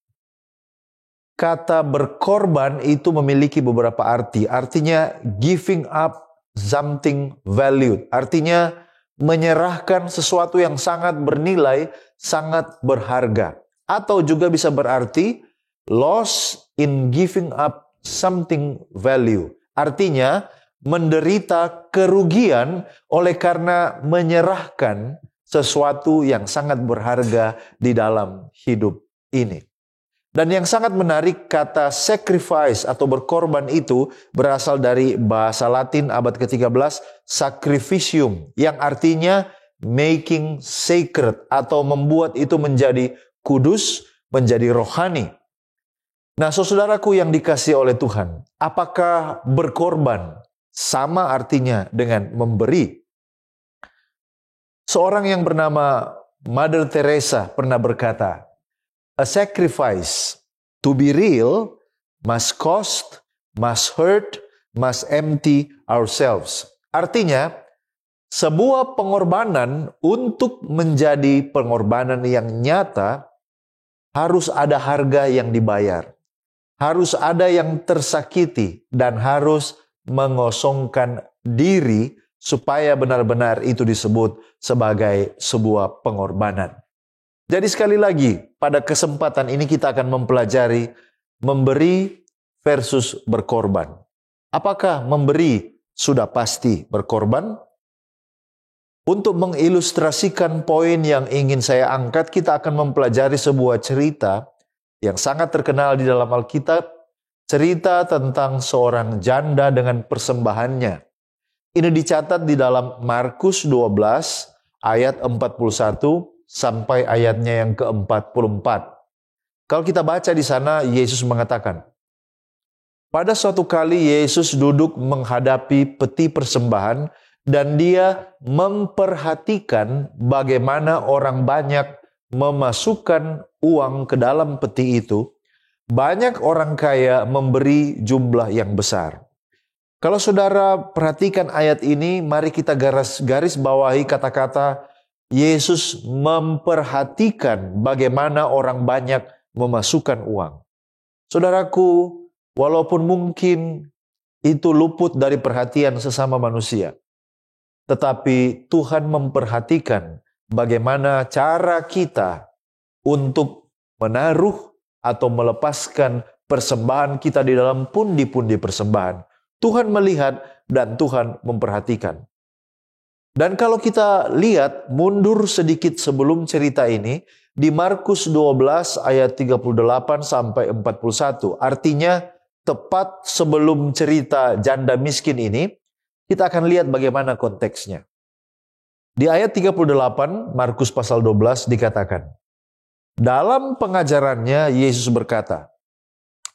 kata berkorban itu memiliki beberapa arti. Artinya giving up something valued. Artinya menyerahkan sesuatu yang sangat bernilai, sangat berharga. Atau juga bisa berarti loss in giving up something value. Artinya menderita kerugian oleh karena menyerahkan sesuatu yang sangat berharga di dalam hidup ini. Dan yang sangat menarik, kata sacrifice atau berkorban itu berasal dari bahasa Latin abad ke-13, sacrificium, yang artinya making sacred atau membuat itu menjadi kudus, menjadi rohani. Nah, saudaraku yang dikasihi oleh Tuhan, apakah berkorban sama artinya dengan memberi? Seorang yang bernama Mother Teresa pernah berkata, "A sacrifice to be real must cost, must hurt, must empty ourselves." Artinya, sebuah pengorbanan untuk menjadi pengorbanan yang nyata harus ada harga yang dibayar. Harus ada yang tersakiti dan harus mengosongkan diri supaya benar-benar itu disebut sebagai sebuah pengorbanan. Jadi sekali lagi, pada kesempatan ini kita akan mempelajari memberi versus berkorban. Apakah memberi sudah pasti berkorban? Untuk mengilustrasikan poin yang ingin saya angkat, kita akan mempelajari sebuah cerita yang sangat terkenal di dalam Alkitab, cerita tentang seorang janda dengan persembahannya. Ini dicatat di dalam Markus 12 ayat 41 sampai ayatnya yang ke-44. Kalau kita baca di sana, Yesus mengatakan, pada suatu kali Yesus duduk menghadapi peti persembahan dan dia memperhatikan bagaimana orang banyak memasukkan uang ke dalam peti itu. Banyak orang kaya memberi jumlah yang besar. Kalau saudara perhatikan ayat ini, mari kita garis bawahi kata-kata Yesus memperhatikan bagaimana orang banyak memasukkan uang. Saudaraku, walaupun mungkin itu luput dari perhatian sesama manusia, tetapi Tuhan memperhatikan bagaimana cara kita untuk menaruh atau melepaskan persembahan kita di dalam pundi-pundi persembahan. Tuhan melihat dan Tuhan memperhatikan. Dan kalau kita lihat mundur sedikit sebelum cerita ini, di Markus 12 ayat 38 sampai 41, artinya tepat sebelum cerita janda miskin ini, kita akan lihat bagaimana konteksnya. Di ayat 38, Markus pasal 12 dikatakan, dalam pengajarannya Yesus berkata,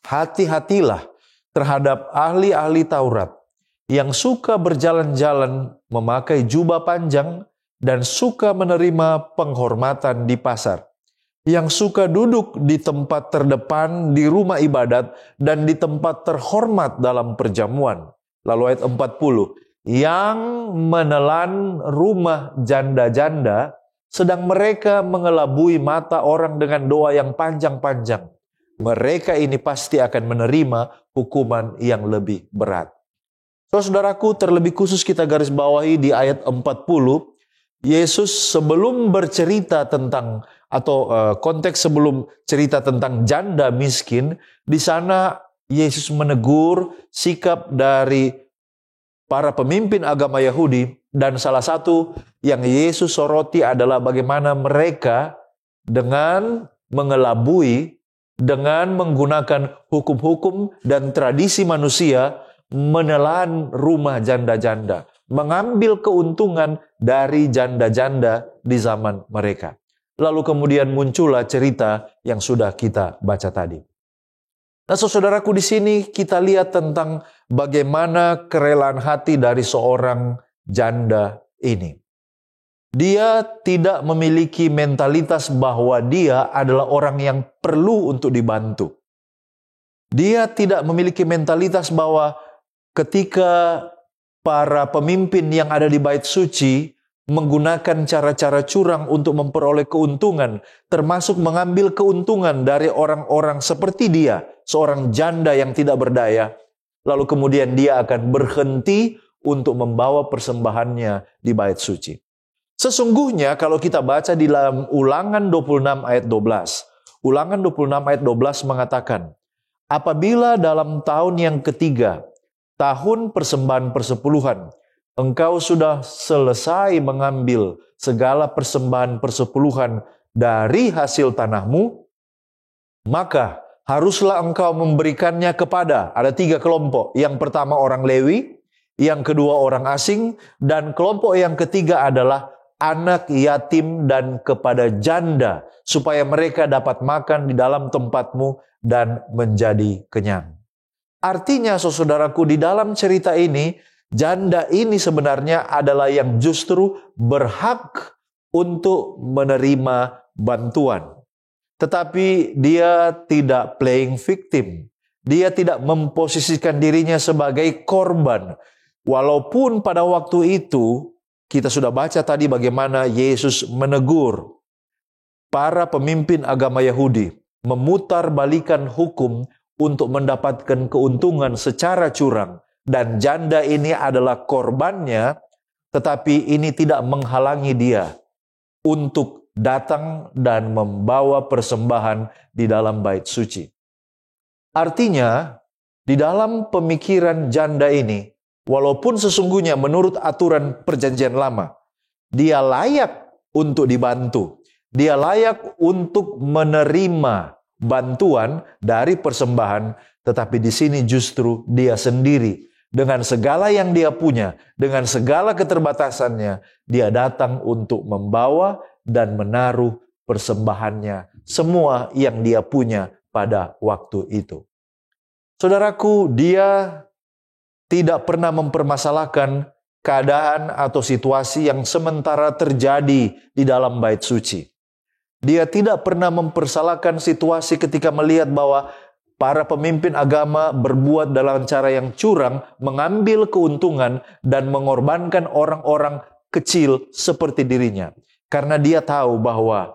hati-hatilah terhadap ahli-ahli Taurat yang suka berjalan-jalan memakai jubah panjang dan suka menerima penghormatan di pasar, yang suka duduk di tempat terdepan di rumah ibadat dan di tempat terhormat dalam perjamuan. Lalu ayat 40, yang menelan rumah janda-janda, sedang mereka mengelabui mata orang dengan doa yang panjang-panjang. Mereka ini pasti akan menerima hukuman yang lebih berat. Saudaraku, terlebih khusus kita garis bawahi di ayat 40, Yesus sebelum bercerita tentang atau konteks sebelum cerita tentang janda miskin, di sana Yesus menegur sikap dari para pemimpin agama Yahudi, dan salah satu yang Yesus soroti adalah bagaimana mereka dengan mengelabui, dengan menggunakan hukum-hukum dan tradisi manusia, menelan rumah janda-janda, mengambil keuntungan dari janda-janda di zaman mereka. Lalu kemudian muncullah cerita yang sudah kita baca tadi. Nah, saudaraku, di sini kita lihat tentang bagaimana kerelaan hati dari seorang janda ini. Dia tidak memiliki mentalitas bahwa dia adalah orang yang perlu untuk dibantu. Dia tidak memiliki mentalitas bahwa ketika para pemimpin yang ada di bait suci menggunakan cara-cara curang untuk memperoleh keuntungan, termasuk mengambil keuntungan dari orang-orang seperti dia, seorang janda yang tidak berdaya, lalu kemudian dia akan berhenti untuk membawa persembahannya di bait suci. Sesungguhnya kalau kita baca di dalam Ulangan 26 ayat 12, Ulangan 26 ayat 12 mengatakan, apabila dalam tahun yang ketiga, tahun persembahan persepuluhan, engkau sudah selesai mengambil segala persembahan persepuluhan dari hasil tanahmu, maka haruslah engkau memberikannya kepada, ada 3 kelompok. Yang pertama orang Lewi, yang kedua orang asing, dan kelompok yang ketiga adalah anak yatim dan kepada janda, supaya mereka dapat makan di dalam tempatmu dan menjadi kenyang. Artinya, saudaraku, di dalam cerita ini, janda ini sebenarnya adalah yang justru berhak untuk menerima bantuan. Tetapi dia tidak playing victim. Dia tidak memposisikan dirinya sebagai korban. Walaupun pada waktu itu kita sudah baca tadi bagaimana Yesus menegur para pemimpin agama Yahudi memutarbalikkan hukum untuk mendapatkan keuntungan secara curang, dan janda ini adalah korbannya, tetapi ini tidak menghalangi dia untuk datang dan membawa persembahan di dalam bait suci. Artinya, di dalam pemikiran janda ini, walaupun sesungguhnya menurut aturan perjanjian lama, dia layak untuk dibantu, dia layak untuk menerima bantuan dari persembahan, tetapi di sini justru dia sendiri dengan segala yang dia punya, dengan segala keterbatasannya, dia datang untuk membawa dan menaruh persembahannya, semua yang dia punya pada waktu itu. Saudaraku, dia tidak pernah mempermasalahkan keadaan atau situasi yang sementara terjadi di dalam bait suci. Dia tidak pernah mempersalahkan situasi ketika melihat bahwa para pemimpin agama berbuat dalam cara yang curang, mengambil keuntungan dan mengorbankan orang-orang kecil seperti dirinya. Karena dia tahu bahwa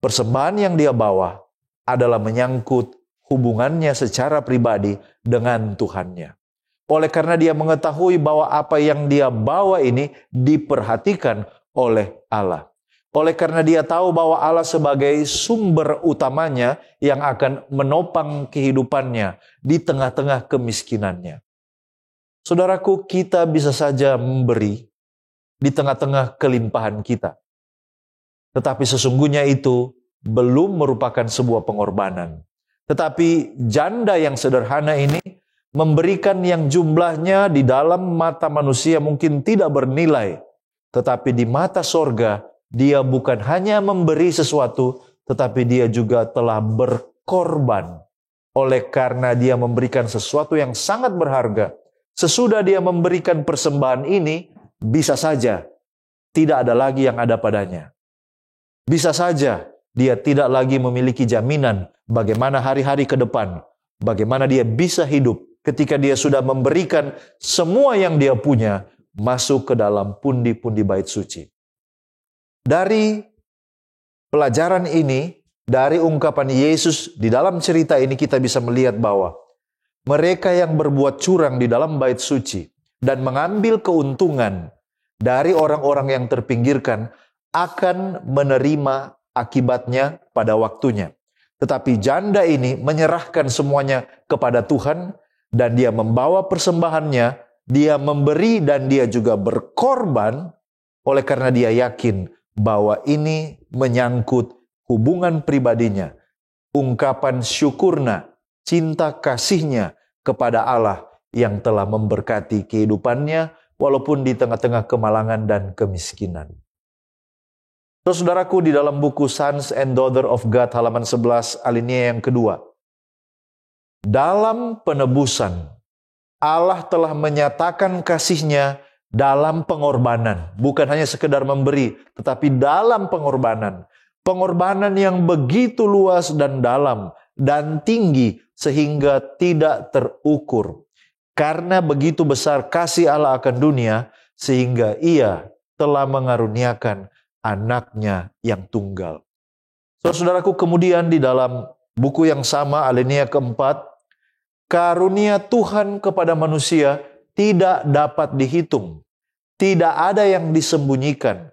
persembahan yang dia bawa adalah menyangkut hubungannya secara pribadi dengan Tuhannya. Oleh karena dia mengetahui bahwa apa yang dia bawa ini diperhatikan oleh Allah. Oleh karena dia tahu bahwa Allah sebagai sumber utamanya yang akan menopang kehidupannya di tengah-tengah kemiskinannya. Saudaraku, kita bisa saja memberi di tengah-tengah kelimpahan kita. Tetapi sesungguhnya itu belum merupakan sebuah pengorbanan. Tetapi janda yang sederhana ini memberikan yang jumlahnya di dalam mata manusia mungkin tidak bernilai. Tetapi di mata sorga, dia bukan hanya memberi sesuatu, tetapi dia juga telah berkorban. Oleh karena dia memberikan sesuatu yang sangat berharga. Sesudah dia memberikan persembahan ini, bisa saja tidak ada lagi yang ada padanya. Bisa saja dia tidak lagi memiliki jaminan bagaimana hari-hari ke depan, bagaimana dia bisa hidup ketika dia sudah memberikan semua yang dia punya masuk ke dalam pundi-pundi bait suci. Dari pelajaran ini, dari ungkapan Yesus di dalam cerita ini kita bisa melihat bahwa mereka yang berbuat curang di dalam bait suci dan mengambil keuntungan dari orang-orang yang terpinggirkan akan menerima akibatnya pada waktunya. Tetapi janda ini menyerahkan semuanya kepada Tuhan dan dia membawa persembahannya, dia memberi dan dia juga berkorban oleh karena dia yakin bahwa ini menyangkut hubungan pribadinya, ungkapan syukurna, cinta kasihnya kepada Allah yang telah memberkati kehidupannya walaupun di tengah-tengah kemalangan dan kemiskinan. Saudaraku, di dalam buku Sons and Daughter of God halaman 11 alinea yang kedua, dalam penebusan Allah telah menyatakan kasihnya dalam pengorbanan, bukan hanya sekedar memberi, tetapi dalam pengorbanan. Pengorbanan yang begitu luas dan dalam dan tinggi sehingga tidak terukur. Karena begitu besar kasih Allah akan dunia, sehingga ia telah mengaruniakan anaknya yang tunggal. Saudaraku, kemudian di dalam buku yang sama, alinea keempat, karunia Tuhan kepada manusia tidak dapat dihitung. Tidak ada yang disembunyikan.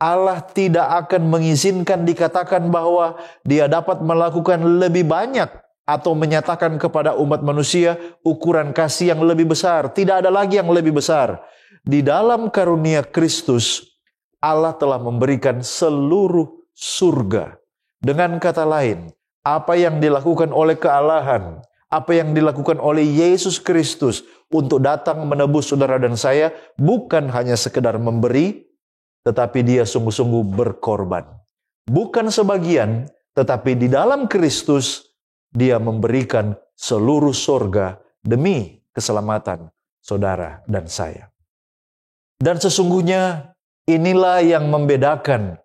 Allah tidak akan mengizinkan dikatakan bahwa dia dapat melakukan lebih banyak atau menyatakan kepada umat manusia ukuran kasih yang lebih besar. Tidak ada lagi yang lebih besar. Di dalam karunia Kristus, Allah telah memberikan seluruh surga. Dengan kata lain, apa yang dilakukan oleh kealahan, apa yang dilakukan oleh Yesus Kristus untuk datang menebus saudara dan saya, bukan hanya sekedar memberi, tetapi dia sungguh-sungguh berkorban. Bukan sebagian, tetapi di dalam Kristus, dia memberikan seluruh surga demi keselamatan saudara dan saya. Dan sesungguhnya inilah yang membedakan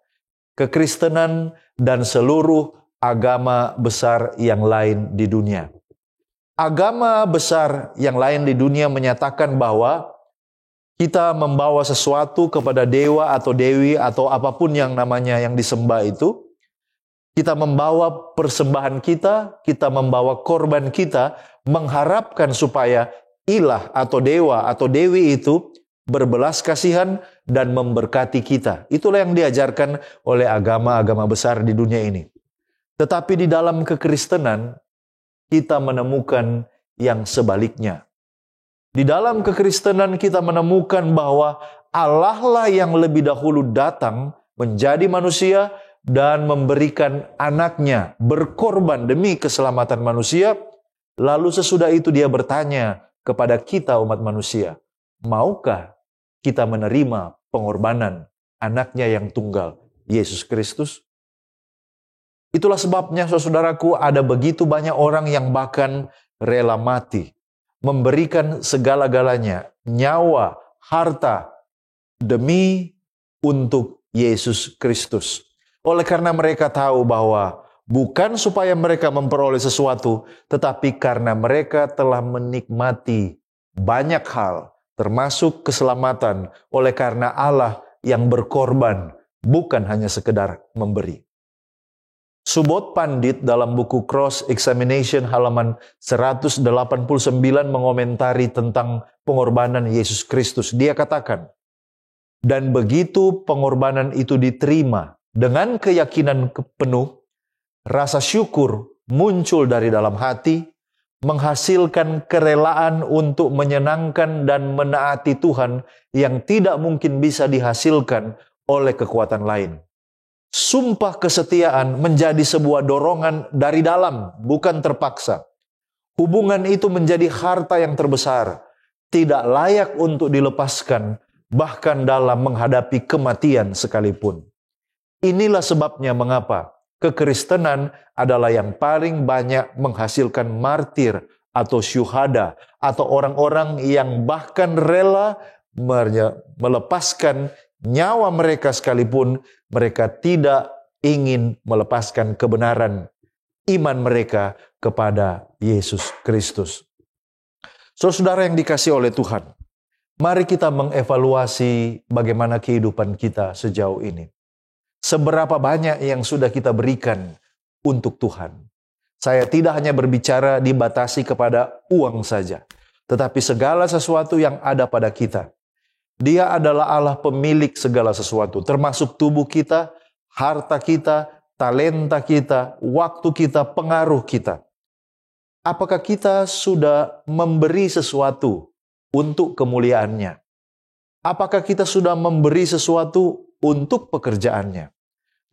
kekristenan, dan seluruh agama besar yang lain di dunia. Agama besar yang lain di dunia menyatakan bahwa kita membawa sesuatu kepada dewa atau dewi atau apapun yang namanya yang disembah itu. Kita membawa persembahan kita membawa korban kita, mengharapkan supaya ilah atau dewa atau dewi itu berbelas kasihan dan memberkati kita. Itulah yang diajarkan oleh agama-agama besar di dunia ini. Tetapi di dalam kekristenan, kita menemukan yang sebaliknya. Di dalam kekristenan kita menemukan bahwa Allah lah yang lebih dahulu datang menjadi manusia dan memberikan anaknya berkorban demi keselamatan manusia. Lalu sesudah itu dia bertanya kepada kita umat manusia, maukah kita menerima pengorbanan anaknya yang tunggal, Yesus Kristus? Itulah sebabnya saudaraku, ada begitu banyak orang yang bahkan rela mati, memberikan segala-galanya, nyawa, harta, demi untuk Yesus Kristus. Oleh karena mereka tahu bahwa bukan supaya mereka memperoleh sesuatu, tetapi karena mereka telah menikmati banyak hal, termasuk keselamatan, oleh karena Allah yang berkorban, bukan hanya sekedar memberi. Subodh Pandit dalam buku Cross Examination halaman 189 mengomentari tentang pengorbanan Yesus Kristus. Dia katakan, dan begitu pengorbanan itu diterima dengan keyakinan penuh, rasa syukur muncul dari dalam hati, menghasilkan kerelaan untuk menyenangkan dan menaati Tuhan yang tidak mungkin bisa dihasilkan oleh kekuatan lain. Sumpah kesetiaan menjadi sebuah dorongan dari dalam, bukan terpaksa. Hubungan itu menjadi harta yang terbesar, tidak layak untuk dilepaskan, bahkan dalam menghadapi kematian sekalipun. Inilah sebabnya mengapa kekristenan adalah yang paling banyak menghasilkan martir atau syuhada, atau orang-orang yang bahkan rela melepaskan nyawa mereka sekalipun mereka tidak ingin melepaskan kebenaran iman mereka kepada Yesus Kristus. Saudara yang dikasihi oleh Tuhan, mari kita mengevaluasi bagaimana kehidupan kita sejauh ini. Seberapa banyak yang sudah kita berikan untuk Tuhan. Saya tidak hanya berbicara dibatasi kepada uang saja, tetapi segala sesuatu yang ada pada kita. Dia adalah Allah pemilik segala sesuatu, termasuk tubuh kita, harta kita, talenta kita, waktu kita, pengaruh kita. Apakah kita sudah memberi sesuatu untuk kemuliaannya? Apakah kita sudah memberi sesuatu untuk pekerjaannya?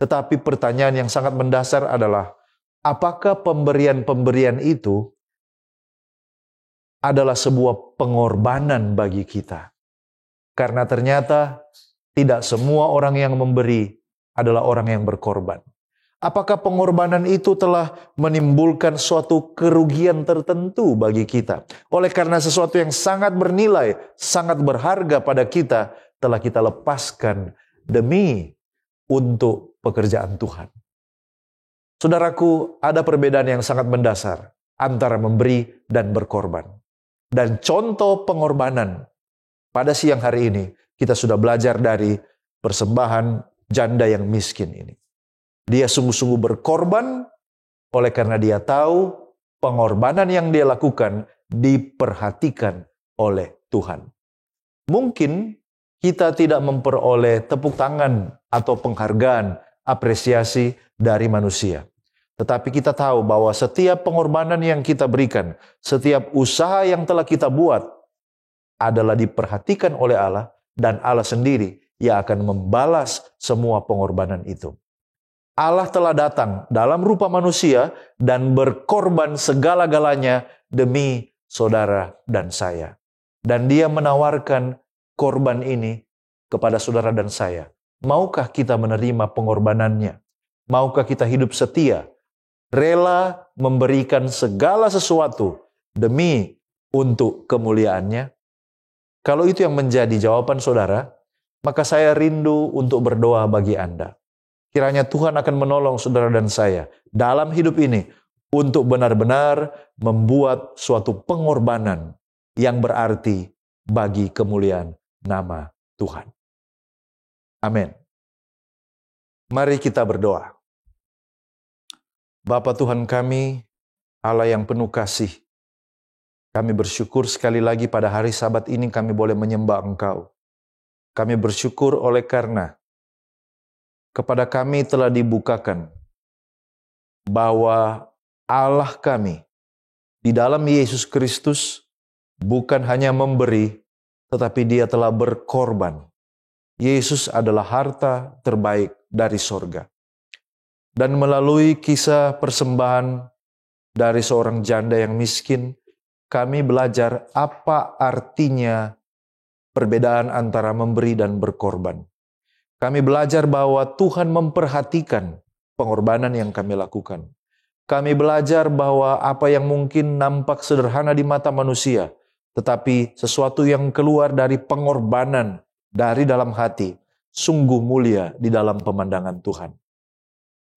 Tetapi pertanyaan yang sangat mendasar adalah, apakah pemberian-pemberian itu adalah sebuah pengorbanan bagi kita? Karena ternyata tidak semua orang yang memberi adalah orang yang berkorban. Apakah pengorbanan itu telah menimbulkan suatu kerugian tertentu bagi kita? Oleh karena sesuatu yang sangat bernilai, sangat berharga pada kita, telah kita lepaskan demi untuk pekerjaan Tuhan. Saudaraku, ada perbedaan yang sangat mendasar antara memberi dan berkorban. Dan contoh pengorbanan pada siang hari ini, kita sudah belajar dari persembahan janda yang miskin ini. Dia sungguh-sungguh berkorban, oleh karena dia tahu pengorbanan yang dia lakukan diperhatikan oleh Tuhan. Mungkin kita tidak memperoleh tepuk tangan atau penghargaan, apresiasi dari manusia. Tetapi kita tahu bahwa setiap pengorbanan yang kita berikan, setiap usaha yang telah kita buat, adalah diperhatikan oleh Allah, dan Allah sendiri yang akan membalas semua pengorbanan itu. Allah telah datang dalam rupa manusia dan berkorban segala-galanya demi saudara dan saya. Dan dia menawarkan korban ini kepada saudara dan saya. Maukah kita menerima pengorbanannya? Maukah kita hidup setia, rela memberikan segala sesuatu demi untuk kemuliaannya? Kalau itu yang menjadi jawaban saudara, maka saya rindu untuk berdoa bagi Anda. Kiranya Tuhan akan menolong saudara dan saya dalam hidup ini untuk benar-benar membuat suatu pengorbanan yang berarti bagi kemuliaan nama Tuhan. Amin. Mari kita berdoa. Bapa Tuhan kami, Allah yang penuh kasih, kami bersyukur sekali lagi pada hari Sabat ini kami boleh menyembah Engkau. Kami bersyukur oleh karena kepada kami telah dibukakan bahwa Allah kami di dalam Yesus Kristus bukan hanya memberi, tetapi Dia telah berkorban. Yesus adalah harta terbaik dari sorga. Dan melalui kisah persembahan dari seorang janda yang miskin, kami belajar apa artinya perbedaan antara memberi dan berkorban. Kami belajar bahwa Tuhan memperhatikan pengorbanan yang kami lakukan. Kami belajar bahwa apa yang mungkin nampak sederhana di mata manusia, tetapi sesuatu yang keluar dari pengorbanan dari dalam hati, sungguh mulia di dalam pemandangan Tuhan.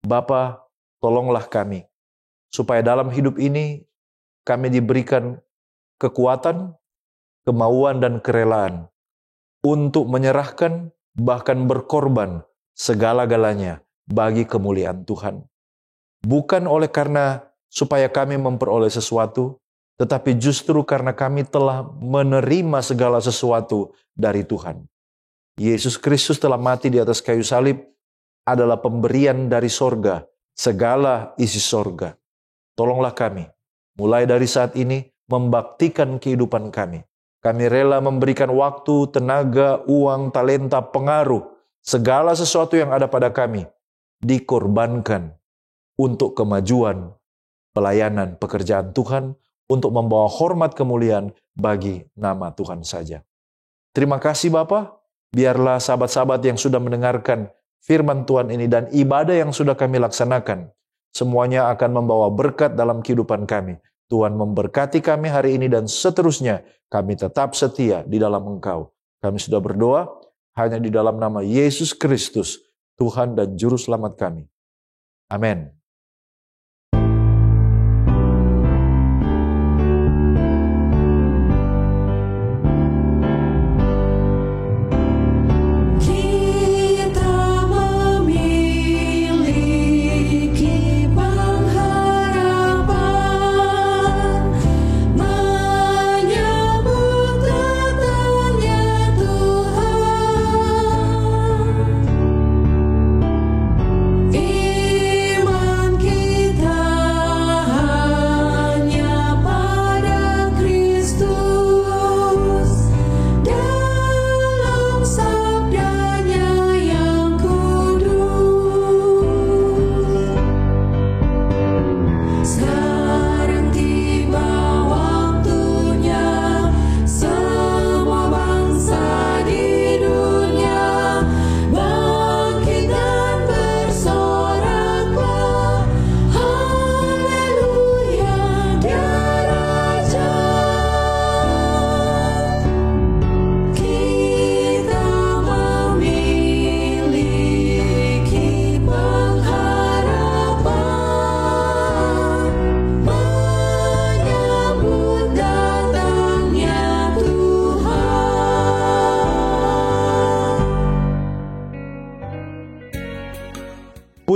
Bapa, tolonglah kami, supaya dalam hidup ini kami diberikan kekuatan, kemauan dan kerelaan untuk menyerahkan bahkan berkorban segala-galanya bagi kemuliaan Tuhan. Bukan oleh karena supaya kami memperoleh sesuatu, tetapi justru karena kami telah menerima segala sesuatu dari Tuhan. Yesus Kristus telah mati di atas kayu salib adalah pemberian dari sorga, segala isi sorga. Tolonglah kami, mulai dari saat ini, membaktikan kehidupan kami. Kami rela memberikan waktu, tenaga, uang, talenta, pengaruh, segala sesuatu yang ada pada kami, dikorbankan untuk kemajuan, pelayanan, pekerjaan Tuhan, untuk membawa hormat kemuliaan bagi nama Tuhan saja. Terima kasih Bapa, biarlah sahabat-sahabat yang sudah mendengarkan firman Tuhan ini dan ibadah yang sudah kami laksanakan, semuanya akan membawa berkat dalam kehidupan kami. Tuhan memberkati kami hari ini dan seterusnya kami tetap setia di dalam Engkau. Kami sudah berdoa hanya di dalam nama Yesus Kristus, Tuhan dan Juru Selamat kami. Amin.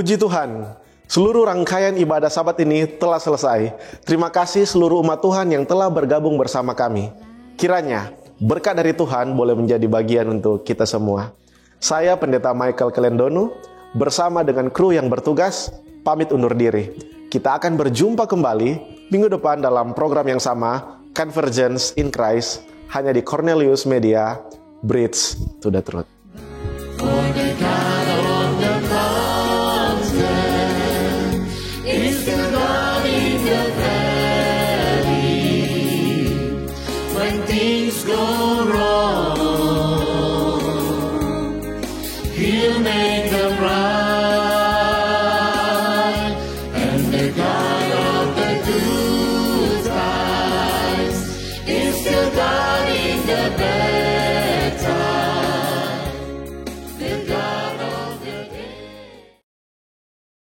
Puji Tuhan, seluruh rangkaian ibadah Sabat ini telah selesai. Terima kasih seluruh umat Tuhan yang telah bergabung bersama kami. Kiranya berkat dari Tuhan boleh menjadi bagian untuk kita semua. Saya Pendeta Michael Kelendonu bersama dengan kru yang bertugas pamit undur diri. Kita akan berjumpa kembali minggu depan dalam program yang sama, Convergence in Christ, hanya di Cornelius Media, Bridge to the Truth. Things go wrong, He'll make